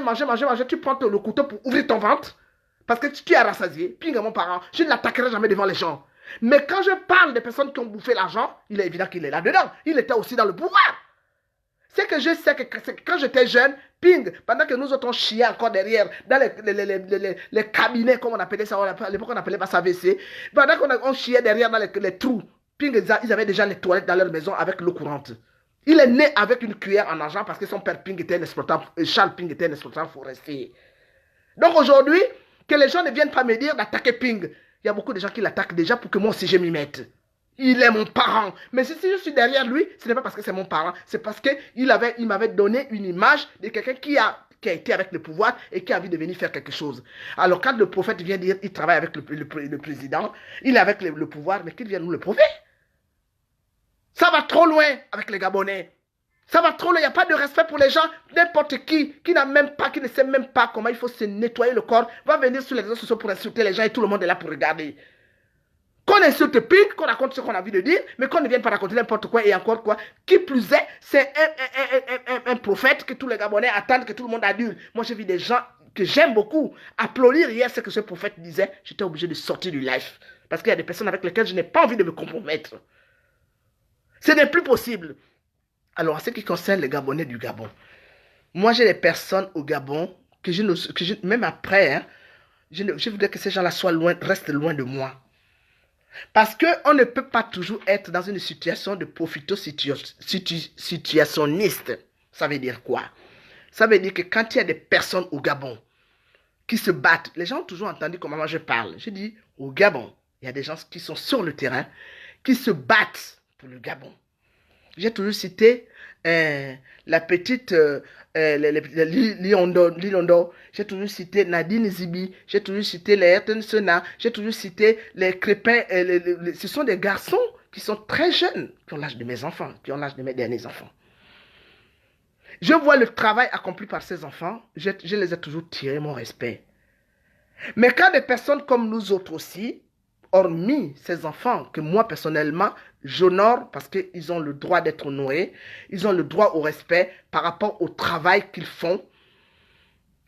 tu prends le couteau pour ouvrir ton ventre. Parce que tu es rassasié. Ping à mon parent, je ne l'attaquerai jamais devant les gens. Mais quand je parle des personnes qui ont bouffé l'argent, il est évident qu'il est là-dedans. Il était aussi dans le pouvoir. C'est que je sais que quand j'étais jeune, Ping, pendant que nous autres on chiait encore derrière, dans les cabinets, comme on appelait ça, à l'époque on appelait pas ça WC, pendant qu'on chiait derrière dans les trous, Ping, ils avaient déjà les toilettes dans leur maison avec l'eau courante. Il est né avec une cuillère en argent parce que son père Ping était un exploitant, Charles Ping était un exploitant forestier. Donc aujourd'hui, que les gens ne viennent pas me dire d'attaquer Ping. Il y a beaucoup de gens qui l'attaquent déjà pour que moi aussi je m'y mette. Il est mon parent. Mais si je suis derrière lui, ce n'est pas parce que c'est mon parent. C'est parce qu'il m'avait donné une image de quelqu'un qui a été avec le pouvoir et qui a envie de venir faire quelque chose. Alors quand le prophète vient dire qu'il travaille avec le président, il est avec le pouvoir, mais qu'il vienne nous le prouver. Ça va trop loin avec les Gabonais. Ça va trop loin, il n'y a pas de respect pour les gens. N'importe qui ne sait même pas comment il faut se nettoyer le corps, va venir sur les réseaux sociaux pour insulter les gens et tout le monde est là pour regarder. Qu'on insulte Ping, qu'on raconte ce qu'on a envie de dire, mais qu'on ne vienne pas raconter n'importe quoi et encore quoi. Qui plus est, c'est un prophète que tous les Gabonais attendent, que tout le monde adule. Moi, j'ai vu des gens que j'aime beaucoup applaudir hier ce que ce prophète disait. J'étais obligé de sortir du live. Parce qu'il y a des personnes avec lesquelles je n'ai pas envie de me compromettre. Ce n'est plus possible. Alors, en ce qui concerne les Gabonais du Gabon, moi, j'ai des personnes au Gabon que même après, hein, je voudrais que ces gens-là restent loin de moi. Parce qu'on ne peut pas toujours être dans une situation de profito-situationniste. Ça veut dire quoi? Ça veut dire que quand il y a des personnes au Gabon qui se battent, les gens ont toujours entendu comment moi je parle. Je dis, au Gabon, il y a des gens qui sont sur le terrain, qui se battent pour le Gabon. J'ai toujours cité la petite Lilondo, j'ai toujours cité Nadine Zibi, j'ai toujours cité les Ayrton Senna, j'ai toujours cité les Crépin. Ce sont des garçons qui sont très jeunes, qui ont l'âge de mes enfants, qui ont l'âge de mes derniers enfants. Je vois le travail accompli par ces enfants, je les ai toujours tiré mon respect. Mais quand des personnes comme nous autres aussi, hormis ces enfants que moi personnellement, j'honore parce qu'ils ont le droit d'être honorés, ils ont le droit au respect par rapport au travail qu'ils font.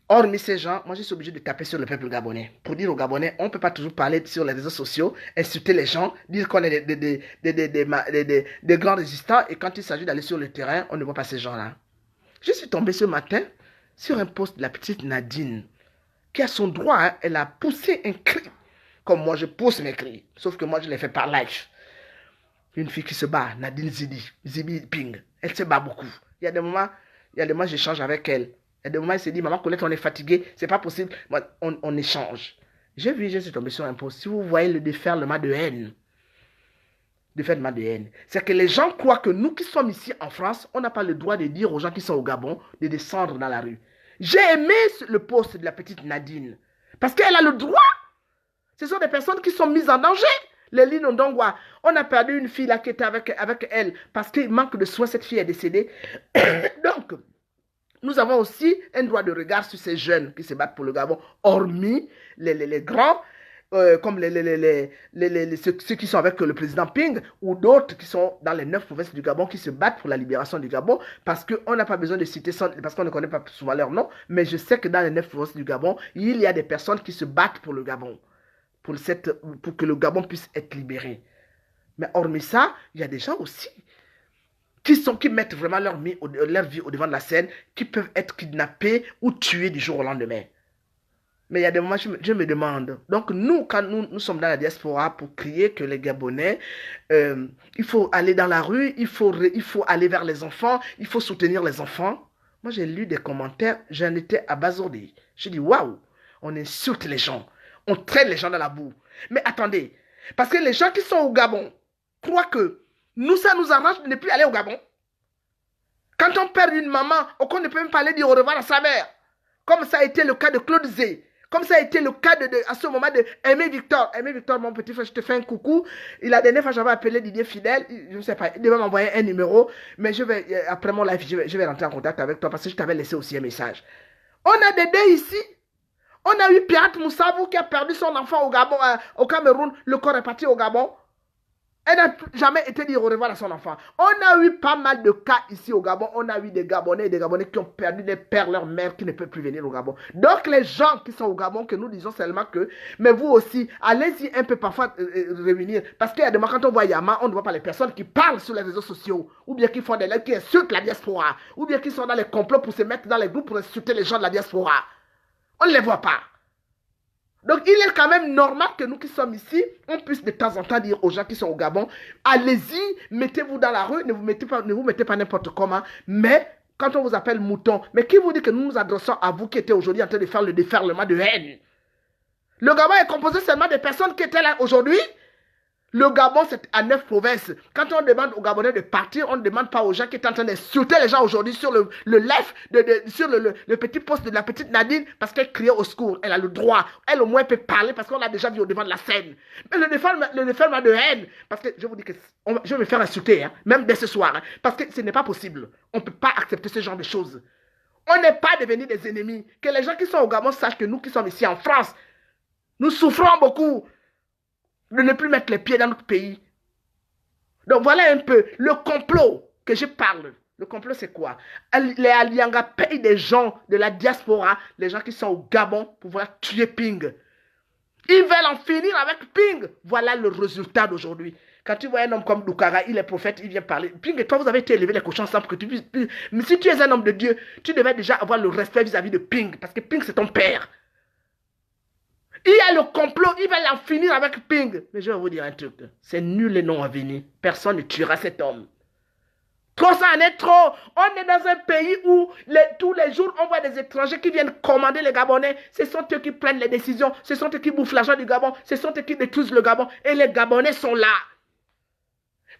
Hormis ces gens, moi je suis obligé de taper sur le peuple gabonais. Pour dire aux Gabonais, on ne peut pas toujours parler sur les réseaux sociaux, insulter les gens, dire qu'on est des grands résistants et quand il s'agit d'aller sur le terrain, on ne voit pas ces gens-là. Je suis tombé ce matin sur un post de la petite Nadine qui a son droit, hein, elle a poussé un cri. Comme moi, je pousse mes cris. Sauf que moi, je les fais par live. Une fille qui se bat, Nadine Zibi Ping. Elle se bat beaucoup. Il y a des moments, j'échange avec elle. Il y a des moments, elle se dit, maman Colette, on est fatigué. C'est pas possible. Moi, on échange. J'ai vu, je suis tombé sur un post. Si vous voyez le déferlement de haine, c'est que les gens croient que nous qui sommes ici en France, on n'a pas le droit de dire aux gens qui sont au Gabon de descendre dans la rue. J'ai aimé le post de la petite Nadine. Parce qu'elle a le droit. Ce sont des personnes qui sont mises en danger. Les Linondongwa, on a perdu une fille là qui était avec elle parce qu'il manque de soins, cette fille est décédée. Donc, nous avons aussi un droit de regard sur ces jeunes qui se battent pour le Gabon, hormis les grands, comme ceux qui sont avec le président Ping, ou d'autres qui sont dans les 9 provinces du Gabon, qui se battent pour la libération du Gabon, parce qu'on n'a pas besoin de citer ça, parce qu'on ne connaît pas souvent leur nom, mais je sais que dans les 9 provinces du Gabon, il y a des personnes qui se battent pour le Gabon. Pour que le Gabon puisse être libéré. Mais hormis ça, il y a des gens aussi qui mettent vraiment leur vie au devant de la scène, qui peuvent être kidnappés ou tués du jour au lendemain. Mais il y a des moments, je me demande. Donc nous, quand nous sommes dans la diaspora pour crier que les Gabonais, il faut aller dans la rue, il faut aller vers les enfants, il faut soutenir les enfants. Moi, j'ai lu des commentaires, j'en étais abasourdi. J'ai dit, waouh, on insulte les gens. On traîne les gens dans la boue. Mais attendez, parce que les gens qui sont au Gabon croient que nous, ça nous arrange de ne plus aller au Gabon. Quand on perd une maman, on ne peut même pas aller dire au revoir à sa mère. Comme ça a été le cas de Claude Zé. Comme ça a été le cas à ce moment de Aimé Victor. Aimé Victor, mon petit frère, je te fais un coucou. La dernière fois, j'avais appelé Didier Fidèle. Je ne sais pas, il devait m'envoyer un numéro. Mais après mon live, je vais rentrer en contact avec toi parce que je t'avais laissé aussi un message. On a des deuils ici. On a eu Piat Moussabou qui a perdu son enfant au Gabon, au Cameroun. Le corps est parti au Gabon. Elle n'a jamais été dire au revoir à son enfant. On a eu pas mal de cas ici au Gabon. On a eu des Gabonais et des Gabonais qui ont perdu des pères, leurs mères, qui ne peuvent plus venir au Gabon. Donc les gens qui sont au Gabon, que nous disons seulement que, mais vous aussi, allez-y un peu parfois revenir. Parce qu'il y a des moments, quand on voit Yama, on ne voit pas les personnes qui parlent sur les réseaux sociaux, ou bien qui font des lettres, qui insultent la diaspora, ou bien qui sont dans les complots pour se mettre dans les groupes pour insulter les gens de la diaspora. On ne les voit pas. Donc, il est quand même normal que nous qui sommes ici, on puisse de temps en temps dire aux gens qui sont au Gabon, allez-y, mettez-vous dans la rue, ne vous mettez pas n'importe comment, mais quand on vous appelle mouton, mais qui vous dit que nous nous adressons à vous qui étiez aujourd'hui en train de faire le déferlement de haine? Le Gabon est composé seulement des personnes qui étaient là aujourd'hui. Le Gabon, c'est à 9 provinces. Quand on demande aux Gabonais de partir, on ne demande pas aux gens qui sont en train d'insulter les gens aujourd'hui sur le live, sur le petit post de la petite Nadine, parce qu'elle criait au secours. Elle a le droit. Elle au moins peut parler parce qu'on l'a déjà vu au devant de la scène. Mais le déferlement de haine, parce que je vous dis que je vais me faire insulter, hein, même dès ce soir, hein, parce que ce n'est pas possible. On ne peut pas accepter ce genre de choses. On n'est pas devenus des ennemis. Que les gens qui sont au Gabon sachent que nous qui sommes ici en France, nous souffrons beaucoup de ne plus mettre les pieds dans notre pays. Donc voilà un peu le complot que je parle. Le complot, c'est quoi? Les Alianga payent des gens de la diaspora, les gens qui sont au Gabon, pour pouvoir tuer Ping. Ils veulent en finir avec Ping. Voilà le résultat d'aujourd'hui. Quand tu vois un homme comme Doukara, il est prophète, il vient parler. Ping et toi, vous avez été élevés les cochons ensemble pour que tu puisses... Mais si tu es un homme de Dieu, tu devais déjà avoir le respect vis-à-vis de Ping, parce que Ping, c'est ton père. Il y a le complot, ils veulent en finir avec Ping. Mais je vais vous dire un truc, c'est nul et non avenu. Personne ne tuera cet homme. Trop, ça en est trop. On est dans un pays où tous les jours, on voit des étrangers qui viennent commander les Gabonais. Ce sont eux qui prennent les décisions. Ce sont eux qui bouffent l'argent du Gabon. Ce sont eux qui détruisent le Gabon. Et les Gabonais sont là.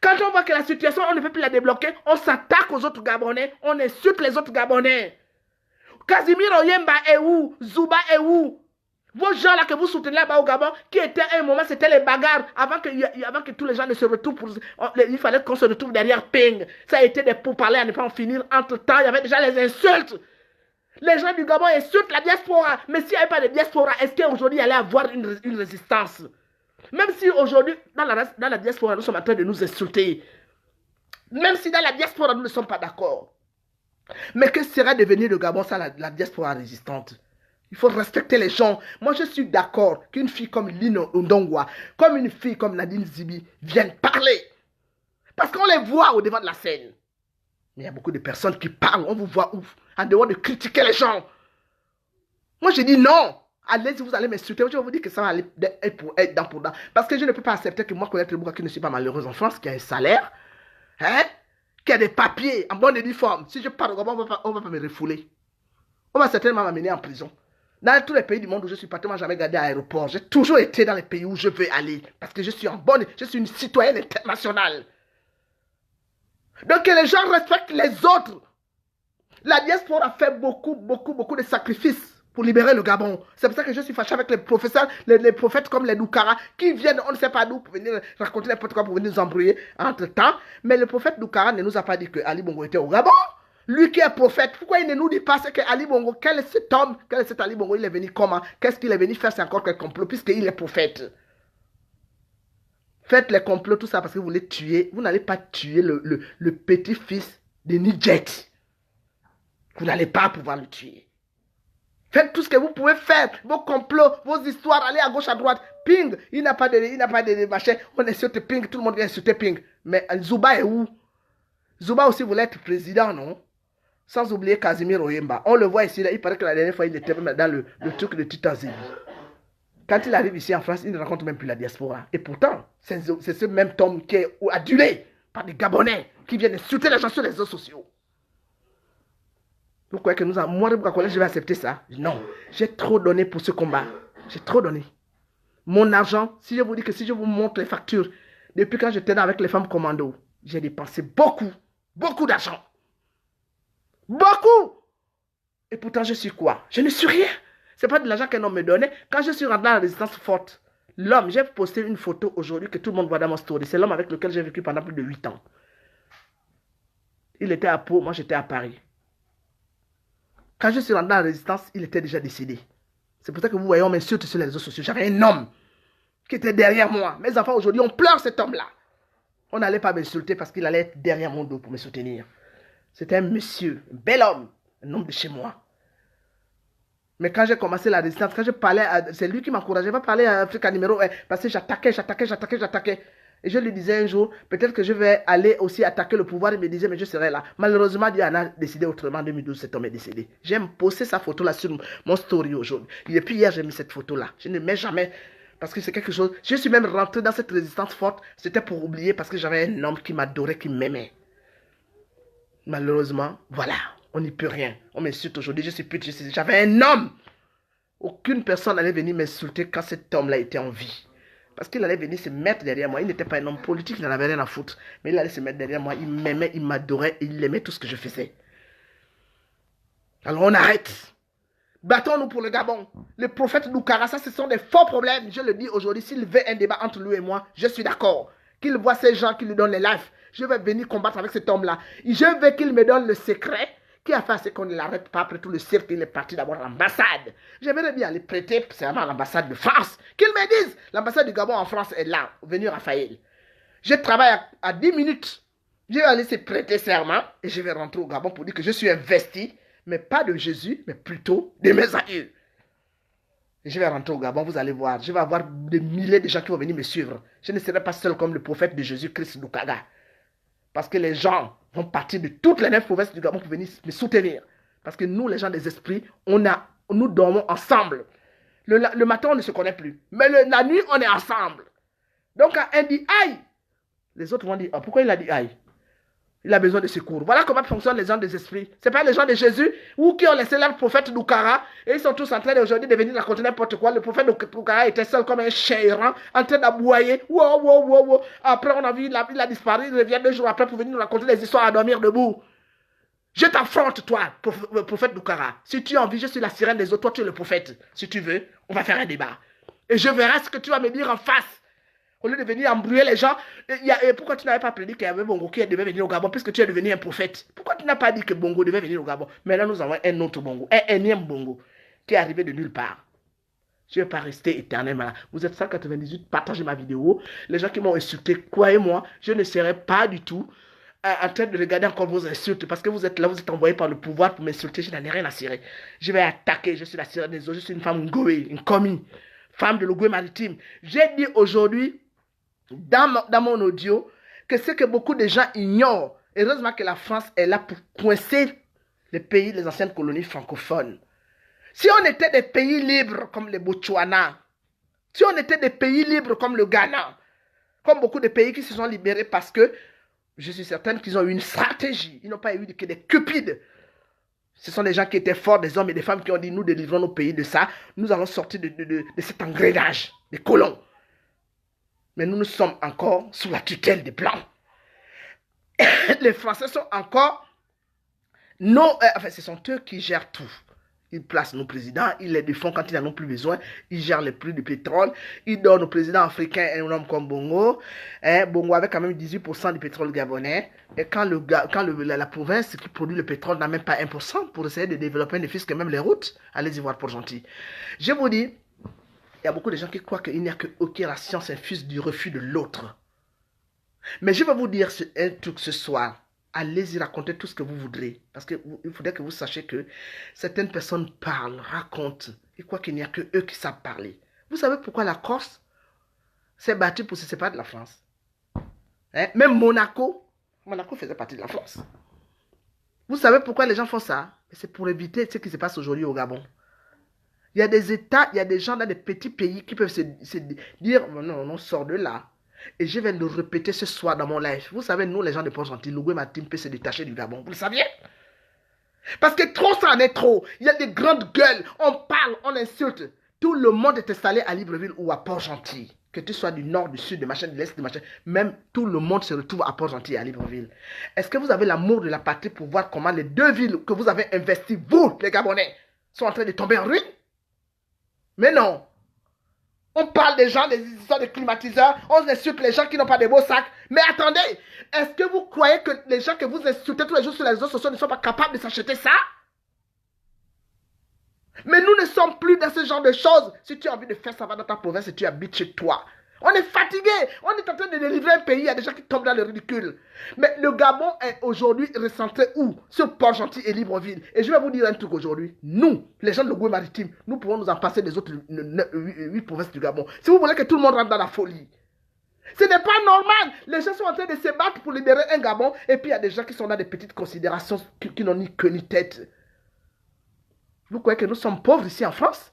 Quand on voit que la situation, on ne peut plus la débloquer, on s'attaque aux autres Gabonais, on insulte les autres Gabonais. Casimir Oyemba est où? Zouba est où? Vos gens là que vous soutenez là-bas au Gabon, qui étaient à un moment, c'était les bagarres, avant que tous les gens ne se retrouvent, il fallait qu'on se retrouve derrière Ping. Ça a été des pourparlers à ne pas en finir. Entre-temps, il y avait déjà les insultes. Les gens du Gabon insultent la diaspora. Mais s'il n'y avait pas de diaspora, est-ce qu'aujourd'hui, il allait avoir une résistance? Même si aujourd'hui, dans la diaspora, nous sommes en train de nous insulter. Même si dans la diaspora, nous ne sommes pas d'accord. Mais que serait devenu le Gabon sans la diaspora résistante? Il faut respecter les gens. Moi, je suis d'accord qu'une fille comme Lino Ndongwa, comme une fille comme Nadine Zibi viennent parler. Parce qu'on les voit au devant de la scène. Mais il y a beaucoup de personnes qui parlent. On vous voit où? En dehors de critiquer les gens. Moi, je dis non. Allez, si vous allez m'insulter, je vais vous dire que ça va aller être dent pour dent. Parce que je ne peux pas accepter que moi, connaître le Bouga qui ne suis pas malheureuse en France, qui a un salaire, hein, qui a des papiers en bonne uniforme. Si je parle au Gabon, on ne va pas me refouler. On va certainement m'amener en prison. Dans tous les pays du monde où je suis parti, moi, jamais gardé à l'aéroport. J'ai toujours été dans les pays où je veux aller. Parce que je suis je suis une citoyenne internationale. Donc, que les gens respectent les autres. La diaspora a fait beaucoup de sacrifices pour libérer le Gabon. C'est pour ça que je suis fâché avec les professeurs, les prophètes comme les Doukara, qui viennent, on ne sait pas d'où, pour venir raconter n'importe quoi, pour venir nous embrouiller entre-temps. Mais le prophète Doukara ne nous a pas dit que Ali Bongo était au Gabon. Lui qui est prophète, pourquoi il ne nous dit pas que Ali Bongo, quel est cet homme, quel est cet Ali Bongo, il est venu comment, qu'est-ce qu'il est venu faire, c'est encore quel complot, puisqu'il est prophète. Faites les complots, tout ça, parce que vous voulez tuer, vous n'allez pas tuer le petit-fils de Nijet. Vous n'allez pas pouvoir le tuer. Faites tout ce que vous pouvez faire, vos complots, vos histoires, allez à gauche, à droite. Ping, il n'a pas de machin, on insulte Ping, tout le monde vient insulter Ping. Mais Zouba est où? Zouba aussi voulait être président, non? Sans oublier Casimir Oyemba. On le voit ici, là, il paraît que la dernière fois, il était même dans le truc de Titan Zibi. Quand il arrive ici en France, il ne rencontre même plus la diaspora. Et pourtant, c'est ce même Tom qui est adulé par des Gabonais qui viennent insulter les gens sur les réseaux sociaux. Vous croyez que moi, je vais accepter ça? Non. J'ai trop donné pour ce combat. J'ai trop donné. Mon argent, si je vous dis que si je vous montre les factures, depuis quand j'étais avec les femmes commando, j'ai dépensé beaucoup d'argent. Beaucoup. Et pourtant, je suis quoi? Je ne suis rien. Ce n'est pas de l'argent qu'un homme me donnait. Quand je suis rentré dans la résistance forte, l'homme, j'ai posté une photo aujourd'hui que tout le monde voit dans mon story. C'est l'homme avec lequel j'ai vécu pendant plus de 8 ans. Il était à Pau, moi j'étais à Paris. Quand je suis rentré dans la résistance, il était déjà décédé. C'est pour ça que vous voyez, on m'insulte sur les réseaux sociaux. J'avais un homme qui était derrière moi. Mes enfants aujourd'hui, on pleure cet homme-là. On n'allait pas m'insulter parce qu'il allait être derrière mon dos pour me soutenir. C'était un monsieur, un bel homme, un homme de chez moi. Mais quand j'ai commencé la résistance, quand je parlais, c'est lui qui m'encourageait. Je ne vais pas parler à Africa numéro 1 parce que j'attaquais. Et je lui disais un jour, peut-être que je vais aller aussi attaquer le pouvoir. Il me disait, mais je serai là. Malheureusement, Dieu en a décidé autrement. En 2012, cet homme est décédé. J'aime poster sa photo-là sur mon story aujourd'hui. Et depuis hier, j'ai mis cette photo-là. Je ne mets jamais, parce que c'est quelque chose. Je suis même rentré dans cette résistance forte. C'était pour oublier parce que j'avais un homme qui m'adorait, qui m'aimait. Malheureusement, voilà, on n'y peut rien. On m'insulte aujourd'hui, j'avais un homme. Aucune personne n'allait venir m'insulter quand cet homme-là était en vie. Parce qu'il allait venir se mettre derrière moi. Il n'était pas un homme politique, il n'en avait rien à foutre. Mais il allait se mettre derrière moi, il m'aimait, il m'adorait, et il aimait tout ce que je faisais. Alors on arrête. Battons-nous pour le Gabon. Le prophète Doukara, ça ce sont des faux problèmes. Je le dis aujourd'hui, s'il veut un débat entre lui et moi, je suis d'accord. Qu'il voit ces gens qui lui donnent les lives. Je vais venir combattre avec cet homme-là. Je veux qu'il me donne le secret qui a fait à ce qu'on ne l'arrête pas après tout le cirque. Il est parti d'abord à l'ambassade. J'aimerais bien aller prêter serment à l'ambassade de France. Qu'il me dise, l'ambassade du Gabon en France est là, venu Raphaël. Je travaille à 10 minutes. Je vais aller se prêter serment et je vais rentrer au Gabon pour dire que je suis investi, mais pas de Jésus, mais plutôt de mes aïeux. Et je vais rentrer au Gabon, vous allez voir. Je vais avoir des milliers de gens qui vont venir me suivre. Je ne serai pas seul comme le prophète de Jésus-Christ Doukara. Parce que les gens vont partir de toutes les 9 provinces du Gabon pour venir me soutenir. Parce que nous, les gens des esprits, nous dormons ensemble. Le matin, on ne se connaît plus. Mais la nuit, on est ensemble. Donc, quand un dit aïe, les autres vont dire, pourquoi il a dit aïe? Il a besoin de secours. Voilà comment fonctionnent les gens des esprits. Ce n'est pas les gens de Jésus ou qui ont laissé leur prophète Doukara et ils sont tous en train d'aujourd'hui de venir raconter n'importe quoi. Le prophète Doukara était seul comme un chéran en train d'aboyer. Wow, wow, wow, wow. Après, on a vu, il a disparu. Il revient 2 jours après pour venir nous raconter des histoires à dormir debout. Je t'affronte, toi, prophète Doukara. Si tu as envie, je suis la sirène des autres. Toi, tu es le prophète. Si tu veux, on va faire un débat. Et je verrai ce que tu vas me dire en face. Au lieu de venir embrouiller les gens, pourquoi tu n'avais pas prédit qu'il y avait Bongo qui devait venir au Gabon puisque tu es devenu un prophète? Pourquoi tu n'as pas dit que Bongo devait venir au Gabon? Maintenant, nous avons un autre Bongo, un énième Bongo qui est arrivé de nulle part. Je ne vais pas rester éternellement là. Vous êtes 198, partagez ma vidéo. Les gens qui m'ont insulté, croyez-moi, je ne serai pas du tout en train de regarder encore vos insultes parce que vous êtes là, vous êtes envoyé par le pouvoir pour m'insulter. Je n'en ai rien à cirer. Je vais attaquer, je suis la sirène des eaux, je suis une femme Ngoé, une commis, femme de l'Ogooué maritime. J'ai dit aujourd'hui, dans mon audio, que ce que beaucoup de gens ignorent, heureusement que la France est là pour coincer les pays, les anciennes colonies francophones. Si on était des pays libres comme le Botswana, si on était des pays libres comme le Ghana, comme beaucoup de pays qui se sont libérés parce que je suis certaine qu'ils ont eu une stratégie, ils n'ont pas eu que des cupides. Ce sont des gens qui étaient forts, des hommes et des femmes qui ont dit nous délivrons nos pays de ça, nous allons sortir de cet engrenage des colons. Mais nous sommes encore sous la tutelle des Blancs. Les Français sont encore... ce sont eux qui gèrent tout. Ils placent nos présidents, ils les défendent quand ils n'en ont plus besoin. Ils gèrent les prix du pétrole. Ils donnent aux présidents africains un homme comme Bongo. Bongo avait quand même 18% du pétrole gabonais. Et quand la province qui produit le pétrole n'a même pas 1% pour essayer de développer ne fût-ce que même les routes, allez-y voir pour gentil. Je vous dis, il y a beaucoup de gens qui croient qu'il n'y a que la science infuse du refus de l'autre. Mais je vais vous dire un truc ce soir. Allez-y raconter tout ce que vous voudrez. Parce qu'il faudrait que vous sachiez que certaines personnes parlent, racontent. Ils croient qu'il n'y a que eux qui savent parler. Vous savez pourquoi la Corse s'est battue pour se séparer de la France? Même Monaco faisait partie de la France. Vous savez pourquoi les gens font ça? C'est pour éviter ce qui se passe aujourd'hui au Gabon. Il y a des États, il y a des gens dans des petits pays qui peuvent se dire non, on sort de là. Et je vais le répéter ce soir dans mon live. Vous savez, nous, les gens de Port-Gentil, l'Ogooué maritime peut se détacher du Gabon. Vous le saviez? Parce que trop, ça en est trop. Il y a des grandes gueules. On parle, on insulte. Tout le monde est installé à Libreville ou à Port-Gentil. Que tu sois du nord, du sud, de machin, de l'est, de machin. Même tout le monde se retrouve à Port-Gentil et à Libreville. Est-ce que vous avez l'amour de la patrie pour voir comment les 2 villes que vous avez investies, vous, les Gabonais, sont en train de tomber en ruine? Mais non. On parle des gens, des histoires de climatiseurs, on insulte les gens qui n'ont pas de beaux sacs. Mais attendez, est-ce que vous croyez que les gens que vous insultez tous les jours sur les réseaux sociaux ne sont pas capables de s'acheter ça? Mais nous ne sommes plus dans ce genre de choses. Si tu as envie de faire ça va dans ta province et tu habites chez toi. On est fatigué. On est en train de délivrer un pays. Il y a des gens qui tombent dans le ridicule. Mais le Gabon est aujourd'hui recentré où? Sur Port-Gentil et Libreville. Et je vais vous dire un truc aujourd'hui. Nous, les gens de l'Ogooué maritime, nous pouvons nous en passer des autres 8 provinces du Gabon. Si vous voulez que tout le monde rentre dans la folie. Ce n'est pas normal. Les gens sont en train de se battre pour libérer un Gabon. Et puis il y a des gens qui sont dans des petites considérations qui n'ont ni queue ni tête. Vous croyez que nous sommes pauvres ici en France?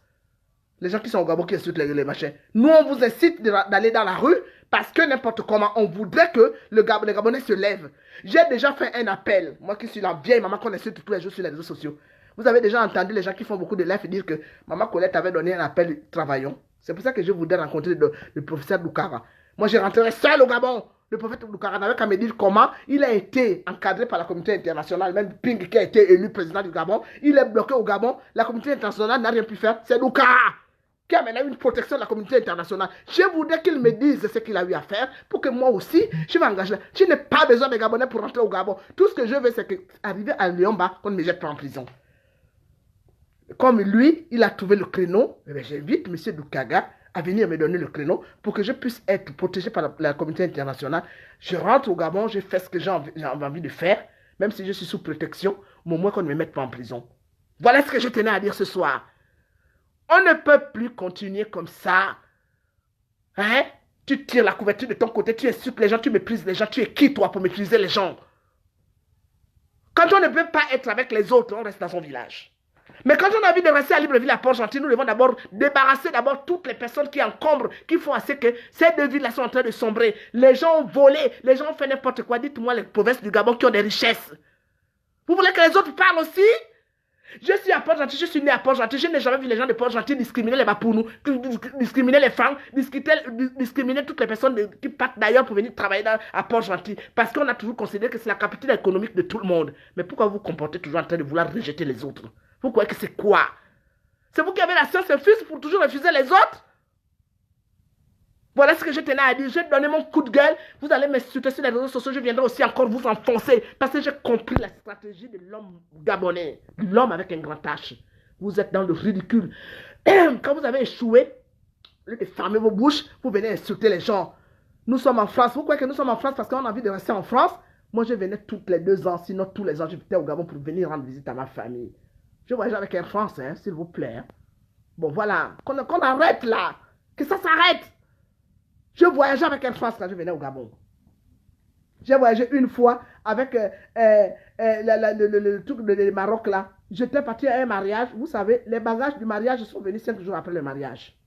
Les gens qui sont au Gabon qui insultent les machins. Nous, on vous incite d'aller dans la rue parce que n'importe comment, on voudrait que les Gabonais se lèvent. J'ai déjà fait un appel. Moi qui suis la vieille maman qu'on insulte tous les jours sur les réseaux sociaux. Vous avez déjà entendu les gens qui font beaucoup de live dire que Maman Colette avait donné un appel travaillons. C'est pour ça que je voudrais rencontrer le professeur Doukara. Moi, je rentrerai seul au Gabon. Le prophète Doukara n'avait qu'à me dire comment il a été encadré par la communauté internationale. Même Ping qui a été élu président du Gabon, il est bloqué au Gabon. La communauté internationale n'a rien pu faire. C'est Doukara qui a maintenant une protection de la communauté internationale. Je voudrais qu'il me dise ce qu'il a eu à faire pour que moi aussi, je m'engage là. Je n'ai pas besoin des Gabonais pour rentrer au Gabon. Tout ce que je veux, c'est qu'arriver à Liomba, qu'on ne me jette pas en prison. Comme lui, il a trouvé le créneau, j'invite M. Doukaga à venir me donner le créneau pour que je puisse être protégé par la communauté internationale. Je rentre au Gabon, je fais ce que j'ai envie de faire, même si je suis sous protection, mais au moins qu'on ne me mette pas en prison. Voilà ce que je tenais à dire ce soir. On ne peut plus continuer comme ça. Hein? Tu tires la couverture de ton côté, tu insultes les gens, tu méprises les gens. Tu es qui toi pour mépriser les gens? Quand on ne peut pas être avec les autres, on reste dans son village. Mais quand on a envie de rester à Libreville, à Port-Gentil, nous devons d'abord débarrasser toutes les personnes qui encombrent, qui font assez que ces deux villes-là sont en train de sombrer. Les gens ont volé, les gens ont fait n'importe quoi. Dites-moi les provinces du Gabon qui ont des richesses. Vous voulez que les autres parlent aussi? Je suis à Port-Gentil, je suis né à Port-Gentil, je n'ai jamais vu les gens de Port-Gentil discriminer les Bapounou, discriminer les femmes, discriminer toutes les personnes qui partent d'ailleurs pour venir travailler à Port-Gentil. Parce qu'on a toujours considéré que c'est la capitale économique de tout le monde. Mais pourquoi vous vous comportez toujours en train de vouloir rejeter les autres? Vous croyez que c'est quoi? C'est vous qui avez la science infuse pour toujours refuser les autres? Voilà ce que je tenais à dire. J'ai donné mon coup de gueule. Vous allez m'insulter sur les réseaux sociaux. Je viendrai aussi encore vous enfoncer. Parce que j'ai compris la stratégie de l'homme gabonais. L'homme avec un grand H. Vous êtes dans le ridicule. Quand vous avez échoué, au lieu de fermer vos bouches, vous venez insulter les gens. Nous sommes en France. Vous croyez que nous sommes en France parce qu'on a envie de rester en France? Moi, je venais toutes les 2 ans. Sinon, tous les ans, je venais au Gabon pour venir rendre visite à ma famille. Je voyage avec Air France, hein, s'il vous plaît. Bon, voilà. Qu'on arrête là. Que ça s'arrête. Je voyageais avec Air France quand je venais au Gabon. J'ai voyagé une fois avec le truc de Maroc là. J'étais parti à un mariage. Vous savez, les bagages du mariage sont venus 5 jours après le mariage.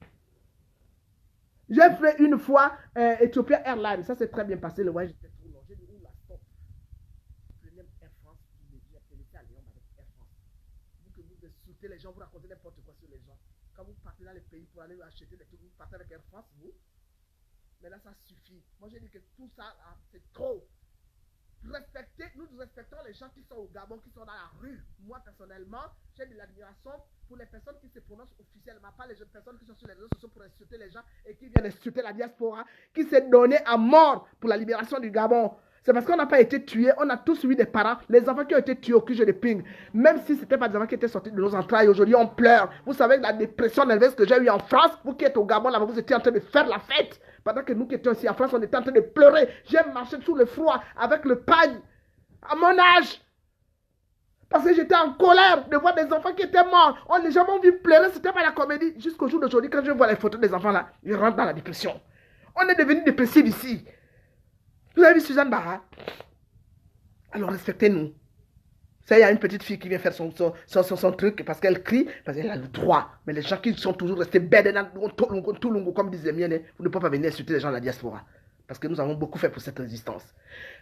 J'ai fait une fois Ethiopia Airlines. Ça s'est très bien passé. Le voyage était trop long. J'ai dit, où la stop? Prenez Air France. J'ai laissé à Lyon avec Air France. Vous que vous insultez les gens, vous racontez n'importe quoi sur les gens. Quand vous partez dans les pays pour aller acheter des trucs, vous partez avec Air France, vous. Mais là, ça suffit. Moi, j'ai dit que tout ça, c'est trop. Nous respectons les gens qui sont au Gabon, qui sont dans la rue. Moi, personnellement, j'ai de l'admiration pour les personnes qui se prononcent officiellement, pas les jeunes personnes qui sont sur les réseaux sociaux pour insulter les gens et qui viennent insulter la diaspora, qui s'est donnée à mort pour la libération du Gabon. C'est parce qu'on n'a pas été tués, on a tous eu des parents, les enfants qui ont été tués au QG de Ping. Même si ce n'était pas des enfants qui étaient sortis de nos entrailles, aujourd'hui on pleure. Vous savez la dépression nerveuse que j'ai eue en France, vous qui êtes au Gabon, là-bas, vous étiez en train de faire la fête. Pendant que nous qui étions ici en France, on était en train de pleurer. J'ai marché sous le froid avec le pagne, à mon âge. Parce que j'étais en colère de voir des enfants qui étaient morts. On les gens m'ont vu pleurer, c'était pas la comédie. Jusqu'au jour d'aujourd'hui, quand je vois les photos des enfants là, ils rentrent dans la dépression. On est devenus dépressifs ici. Vous avez vu Suzanne Barra? Alors respectez-nous. Ça, il y a une petite fille qui vient faire son truc parce qu'elle crie, parce qu'elle a le droit. Mais les gens qui sont toujours restés bêtes tout long, comme disent les miens, vous ne pouvez pas venir insulter les gens de la diaspora. Parce que nous avons beaucoup fait pour cette résistance.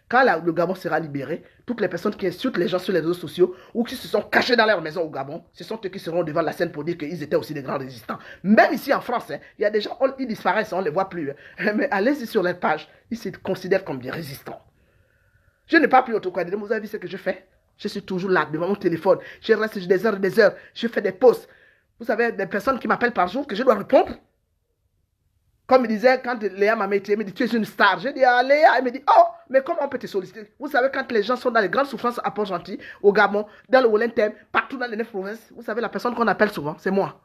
Quand le Gabon sera libéré, toutes les personnes qui insultent les gens sur les réseaux sociaux ou qui se sont cachés dans leur maison au Gabon, ce sont eux qui seront devant la scène pour dire qu'ils étaient aussi des grands résistants. Même ici en France, il y a des gens, ils disparaissent, on ne les voit plus. Mais allez-y sur les pages, ils se considèrent comme des résistants. Je n'ai pas pris autocollé. Vous avez vu ce que je fais? Je suis toujours là, devant mon téléphone. Je reste des heures et des heures. Je fais des posts. Vous savez, des personnes qui m'appellent par jour que je dois répondre. Comme il disait, quand Léa m'a métier, il me dit, tu es une star. Je dis, ah Léa, elle me dit, oh, mais comment on peut te solliciter? Vous savez, quand les gens sont dans les grandes souffrances à Port-Gentil, au Gabon, dans le Wolenthem, partout dans les 9 provinces, vous savez, la personne qu'on appelle souvent, c'est moi.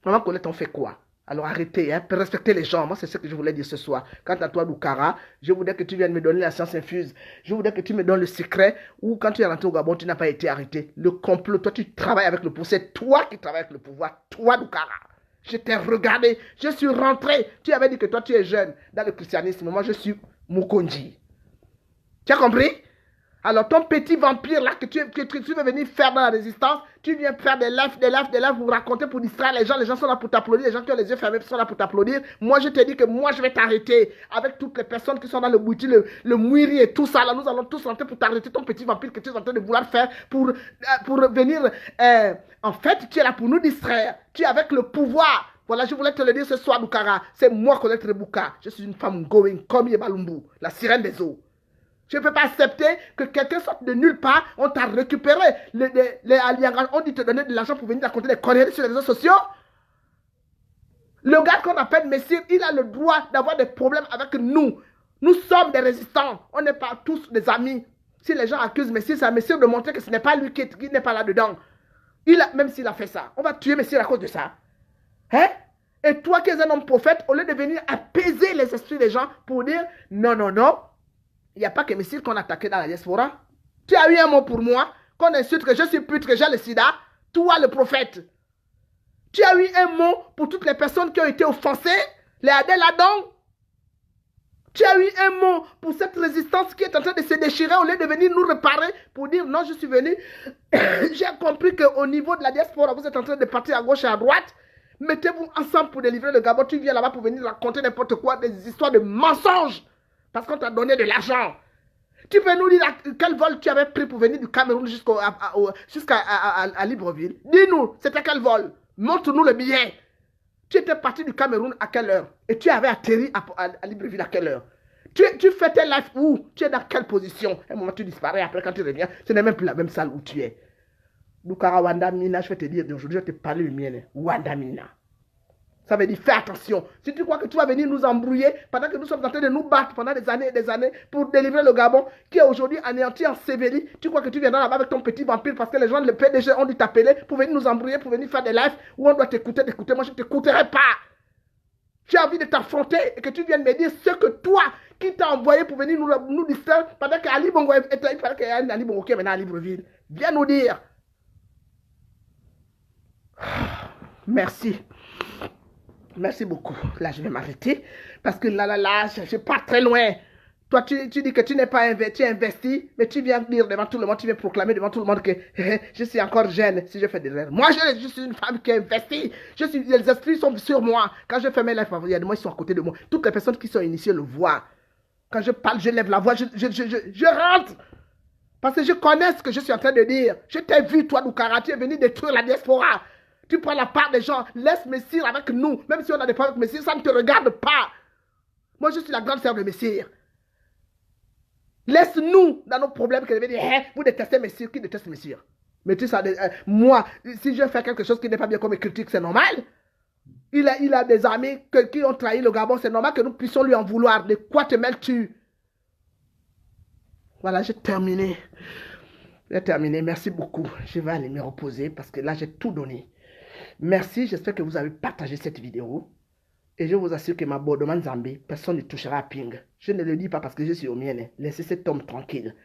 Maman Colette, on fait quoi? Alors arrêtez, hein, respectez les gens. Moi, c'est ce que je voulais dire ce soir. Quant à toi, Doukara, je voudrais que tu viennes me donner la science infuse. Je voudrais que tu me donnes le secret. Ou quand tu es rentré au Gabon, tu n'as pas été arrêté. Le complot, toi, tu travailles avec le pouvoir. C'est toi qui travailles avec le pouvoir. Toi, Doukara. Je t'ai regardé. Je suis rentré. Tu avais dit que toi, tu es jeune dans le christianisme. Moi, je suis Mukonji. Tu as compris? Alors, ton petit vampire là que tu veux venir faire dans la résistance, tu viens faire des lives, vous raconter pour distraire les gens sont là pour t'applaudir, les gens qui ont les yeux fermés sont là pour t'applaudir. Moi, je te dis que moi, je vais t'arrêter avec toutes les personnes qui sont dans le bouti, le mouiri et tout ça. Là, nous allons tous rentrer pour t'arrêter, ton petit vampire que tu es en train de vouloir faire pour venir. En fait, tu es là pour nous distraire. Tu es avec le pouvoir. Voilà, je voulais te le dire ce soir, Doukara. C'est moi, Colette Rebouka. Je suis une femme going comme Yebalumbu, la sirène des eaux. Je ne peux pas accepter que quelqu'un sorte de nulle part, on t'a récupéré les alliances, on dit te donner de l'argent pour venir raconter des conneries sur les réseaux sociaux. Le gars qu'on appelle Messire, il a le droit d'avoir des problèmes avec nous. Nous sommes des résistants, on n'est pas tous des amis. Si les gens accusent Messire, c'est à Messire de montrer que ce n'est pas lui qui n'est pas là-dedans. Même s'il a fait ça, on va tuer Messire à cause de ça. Hein? Et toi qui es un homme prophète, au lieu de venir apaiser les esprits des gens pour dire non, non, non, il n'y a pas que Messire qu'on a attaqué dans la diaspora. Tu as eu un mot pour moi, qu'on insulte que je suis pute, que j'ai le sida. Toi, le prophète. Tu as eu un mot pour toutes les personnes qui ont été offensées, les Adèle Adam. Tu as eu un mot pour cette résistance qui est en train de se déchirer au lieu de venir nous réparer pour dire non, je suis venu. J'ai compris qu'au niveau de la diaspora, vous êtes en train de partir à gauche et à droite. Mettez-vous ensemble pour délivrer le Gabon. Tu viens là-bas pour venir raconter n'importe quoi, des histoires de mensonges. Parce qu'on t'a donné de l'argent. Tu peux nous dire quel vol tu avais pris pour venir du Cameroun jusqu'à Libreville. Dis-nous, c'était quel vol? Montre-nous le billet. Tu étais parti du Cameroun à quelle heure? Et tu avais atterri à Libreville à quelle heure? Tu fais tes lives où? Tu es dans quelle position? À un moment, tu disparais. Après, quand tu reviens, ce n'est même plus la même salle où tu es. Doukara Wandamina, je vais te dire d'aujourd'hui, je vais te parler du mien. Wandamina. Ça veut dire fais attention. Si tu crois que tu vas venir nous embrouiller pendant que nous sommes en train de nous battre pendant des années et des années pour délivrer le Gabon qui est aujourd'hui anéanti en Sévélie, tu crois que tu viendras là-bas avec ton petit vampire parce que les gens, le PDG ont dû t'appeler pour venir nous embrouiller, pour venir faire des lives où on doit t'écouter. Moi, je ne t'écouterai pas. J'ai envie de t'affronter et que tu viennes me dire ce que toi qui t'a envoyé pour venir nous distraire pendant qu'Ali Bongo il paraît qu'il y a un Ali Bongo qui est maintenant à Libreville. Viens nous dire. Merci. Merci beaucoup. Là, je vais m'arrêter parce que là, je pars très loin. Toi, tu dis que tu n'es pas investi, mais tu viens dire devant tout le monde, tu viens proclamer devant tout le monde que je suis encore jeune si je fais des erreurs. Moi, je suis une femme qui est investie. Les esprits sont sur moi. Quand je fais mes lives, il y a des gens qui sont à côté de moi. Toutes les personnes qui sont initiées le voient. Quand je parle, je lève la voix, je rentre. Parce que je connais ce que je suis en train de dire. Je t'ai vu, toi, Doukara, tu es venu détruire la diaspora. Tu prends la part des gens, laisse Messire avec nous. Même si on a des problèmes avec Messire, ça ne te regarde pas. Moi, je suis la grande sœur de Messire. Laisse-nous dans nos problèmes que je vais dire, vous détestez Messire, qui déteste Messire? Mais tu sais, moi, si je fais quelque chose qui n'est pas bien comme critique, c'est normal. Il a des amis qui ont trahi le Gabon, c'est normal que nous puissions lui en vouloir. De quoi te mêles-tu? Voilà, j'ai terminé. J'ai terminé. Merci beaucoup. Je vais aller me reposer parce que là, j'ai tout donné. Merci, j'espère que vous avez partagé cette vidéo. Et je vous assure que ma Bodoman Zambé, personne ne touchera à Ping. Je ne le dis pas parce que je suis au mien. Laissez cet homme tranquille.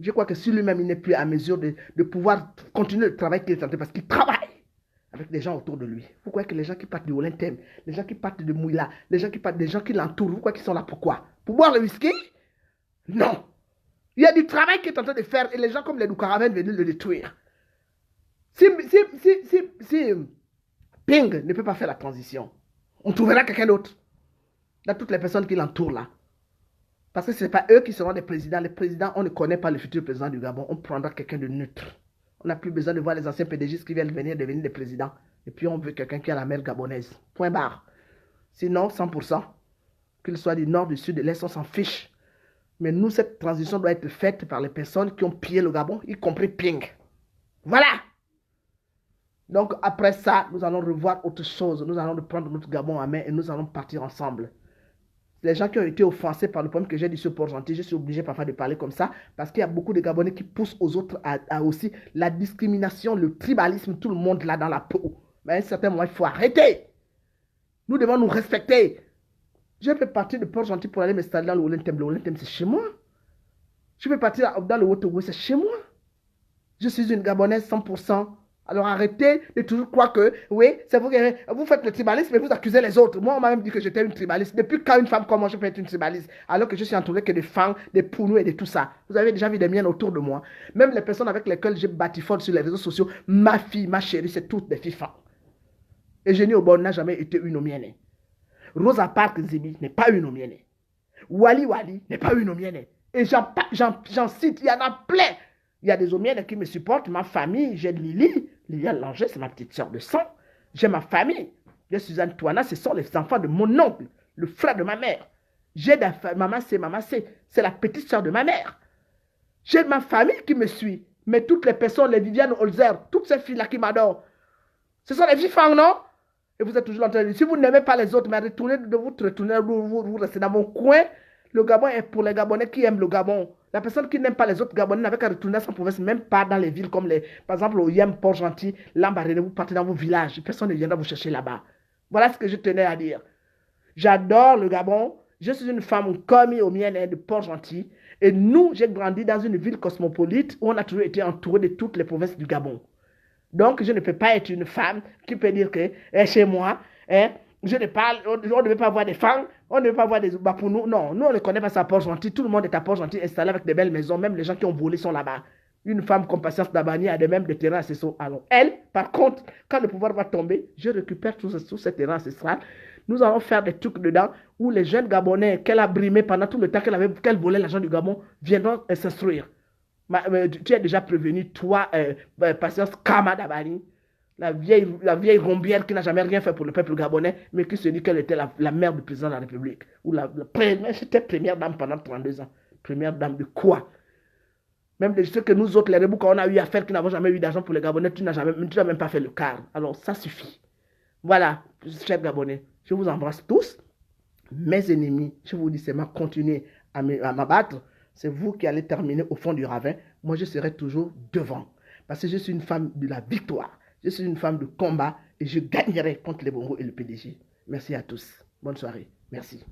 Je crois que si lui-même, il n'est plus à mesure de pouvoir continuer le travail qu'il est en train de faire, parce qu'il travaille avec des gens autour de lui. Vous croyez que les gens qui partent du Olentem, les gens qui partent de Mouila, les gens qui partent des gens qui l'entourent, vous croyez qu'ils sont là pourquoi? Pour boire le whisky? Non. Il y a du travail qu'il est en train de faire et les gens comme les Doukara viennent venir le détruire. Si Ping ne peut pas faire la transition, on trouvera quelqu'un d'autre. Dans toutes les personnes qui l'entourent là. Parce que ce n'est pas eux qui seront des présidents. Les présidents, on ne connaît pas le futur président du Gabon. On prendra quelqu'un de neutre. On n'a plus besoin de voir les anciens PDG qui viennent devenir des présidents. Et puis on veut quelqu'un qui a la mère gabonaise. Point barre. Sinon, 100%. Qu'il soit du nord, du sud, de l'est, on s'en fiche. Mais nous, cette transition doit être faite par les personnes qui ont pillé le Gabon, y compris Ping. Voilà. Donc, après ça, nous allons revoir autre chose. Nous allons prendre notre Gabon en main et nous allons partir ensemble. Les gens qui ont été offensés par le problème que j'ai dit sur Port-Gentil, je suis obligé parfois de parler comme ça parce qu'il y a beaucoup de Gabonais qui poussent aux autres à aussi la discrimination, le tribalisme, tout le monde là dans la peau. Mais à un certain moment, il faut arrêter. Nous devons nous respecter. Je peux partir de Port-Gentil pour aller m'installer dans le Olentem. Le Olentem, c'est chez moi. Je peux partir dans le Haut-Togo, c'est chez moi. Je suis une Gabonaise 100%. Alors arrêtez de toujours croire que, oui, c'est vous qui vous faites le tribalisme et vous accusez les autres. Moi, on m'a même dit que j'étais une tribaliste. Depuis quand une femme comme moi, je peux être une tribaliste? Alors que je suis entouré que de femmes, des pounous et de tout ça. Vous avez déjà vu des miennes autour de moi. Même les personnes avec lesquelles je batifole sur les réseaux sociaux, ma fille, ma chérie, c'est toutes des filles femmes. Et Jenny Obon n'a jamais été une mienne. Rosa Parks Zibi n'est pas une mienne. Wali n'est pas une mienne. Et j'en cite, il y en a plein. Il y a des Omiennes qui me supportent, ma famille, j'ai Lily, Liliane Langer, c'est ma petite soeur de sang. J'ai ma famille. J'ai Suzanne Touana, ce sont les enfants de mon oncle, le frère de ma mère. J'ai maman c'est la petite soeur de ma mère. J'ai ma famille qui me suit. Mais toutes les personnes, les Viviane Holzer, toutes ces filles-là qui m'adorent, ce sont les filles femmes, non? Et vous êtes toujours en train de dire, si vous n'aimez pas les autres, mais retournez, vous restez dans mon coin. Le Gabon est pour les Gabonais qui aiment le Gabon. La personne qui n'aime pas les autres Gabonais n'avait qu'à retourner à son province, même pas dans les villes comme par exemple, au Yem, Port-Gentil, Lambaréné, vous partez dans vos villages. Personne ne viendra vous chercher là-bas. Voilà ce que je tenais à dire. J'adore le Gabon. Je suis une femme comme au mien de Port-Gentil. Et nous, j'ai grandi dans une ville cosmopolite où on a toujours été entouré de toutes les provinces du Gabon. Donc, je ne peux pas être une femme qui peut dire que chez moi, je ne parle, on ne veut pas voir des femmes, on ne veut pas voir des... Bah pour nous, non, nous on ne connaît pas ça à Port-Gentil, tout le monde est à Port-Gentil, installé avec des belles maisons, même les gens qui ont volé sont là-bas. Une femme comme Patience Dabani a même des terrains ancestraux. Alors elle, par contre, quand le pouvoir va tomber, je récupère tous ces terrains ancestraux. Nous allons faire des trucs dedans où les jeunes Gabonais qu'elle a brimés pendant tout le temps qu'elle volait l'argent du Gabon viendront s'instruire. Tu es déjà prévenu, toi, Patience Kama Dabani, la vieille rombière qui n'a jamais rien fait pour le peuple gabonais, mais qui se dit qu'elle était la mère du président de la République. Ou c'était première dame pendant 32 ans. Première dame de quoi? Même de ceux que nous autres, les rebous, quand on a eu à faire, qui n'avons jamais eu d'argent pour les Gabonais, tu n'as même pas fait le quart. Alors, ça suffit. Voilà, chers Gabonais, je vous embrasse tous. Mes ennemis, je vous dis seulement, continuez à m'abattre. C'est vous qui allez terminer au fond du ravin. Moi, je serai toujours devant. Parce que je suis une femme de la victoire. Je suis une femme de combat et je gagnerai contre les Bongo et le PDG. Merci à tous. Bonne soirée. Merci.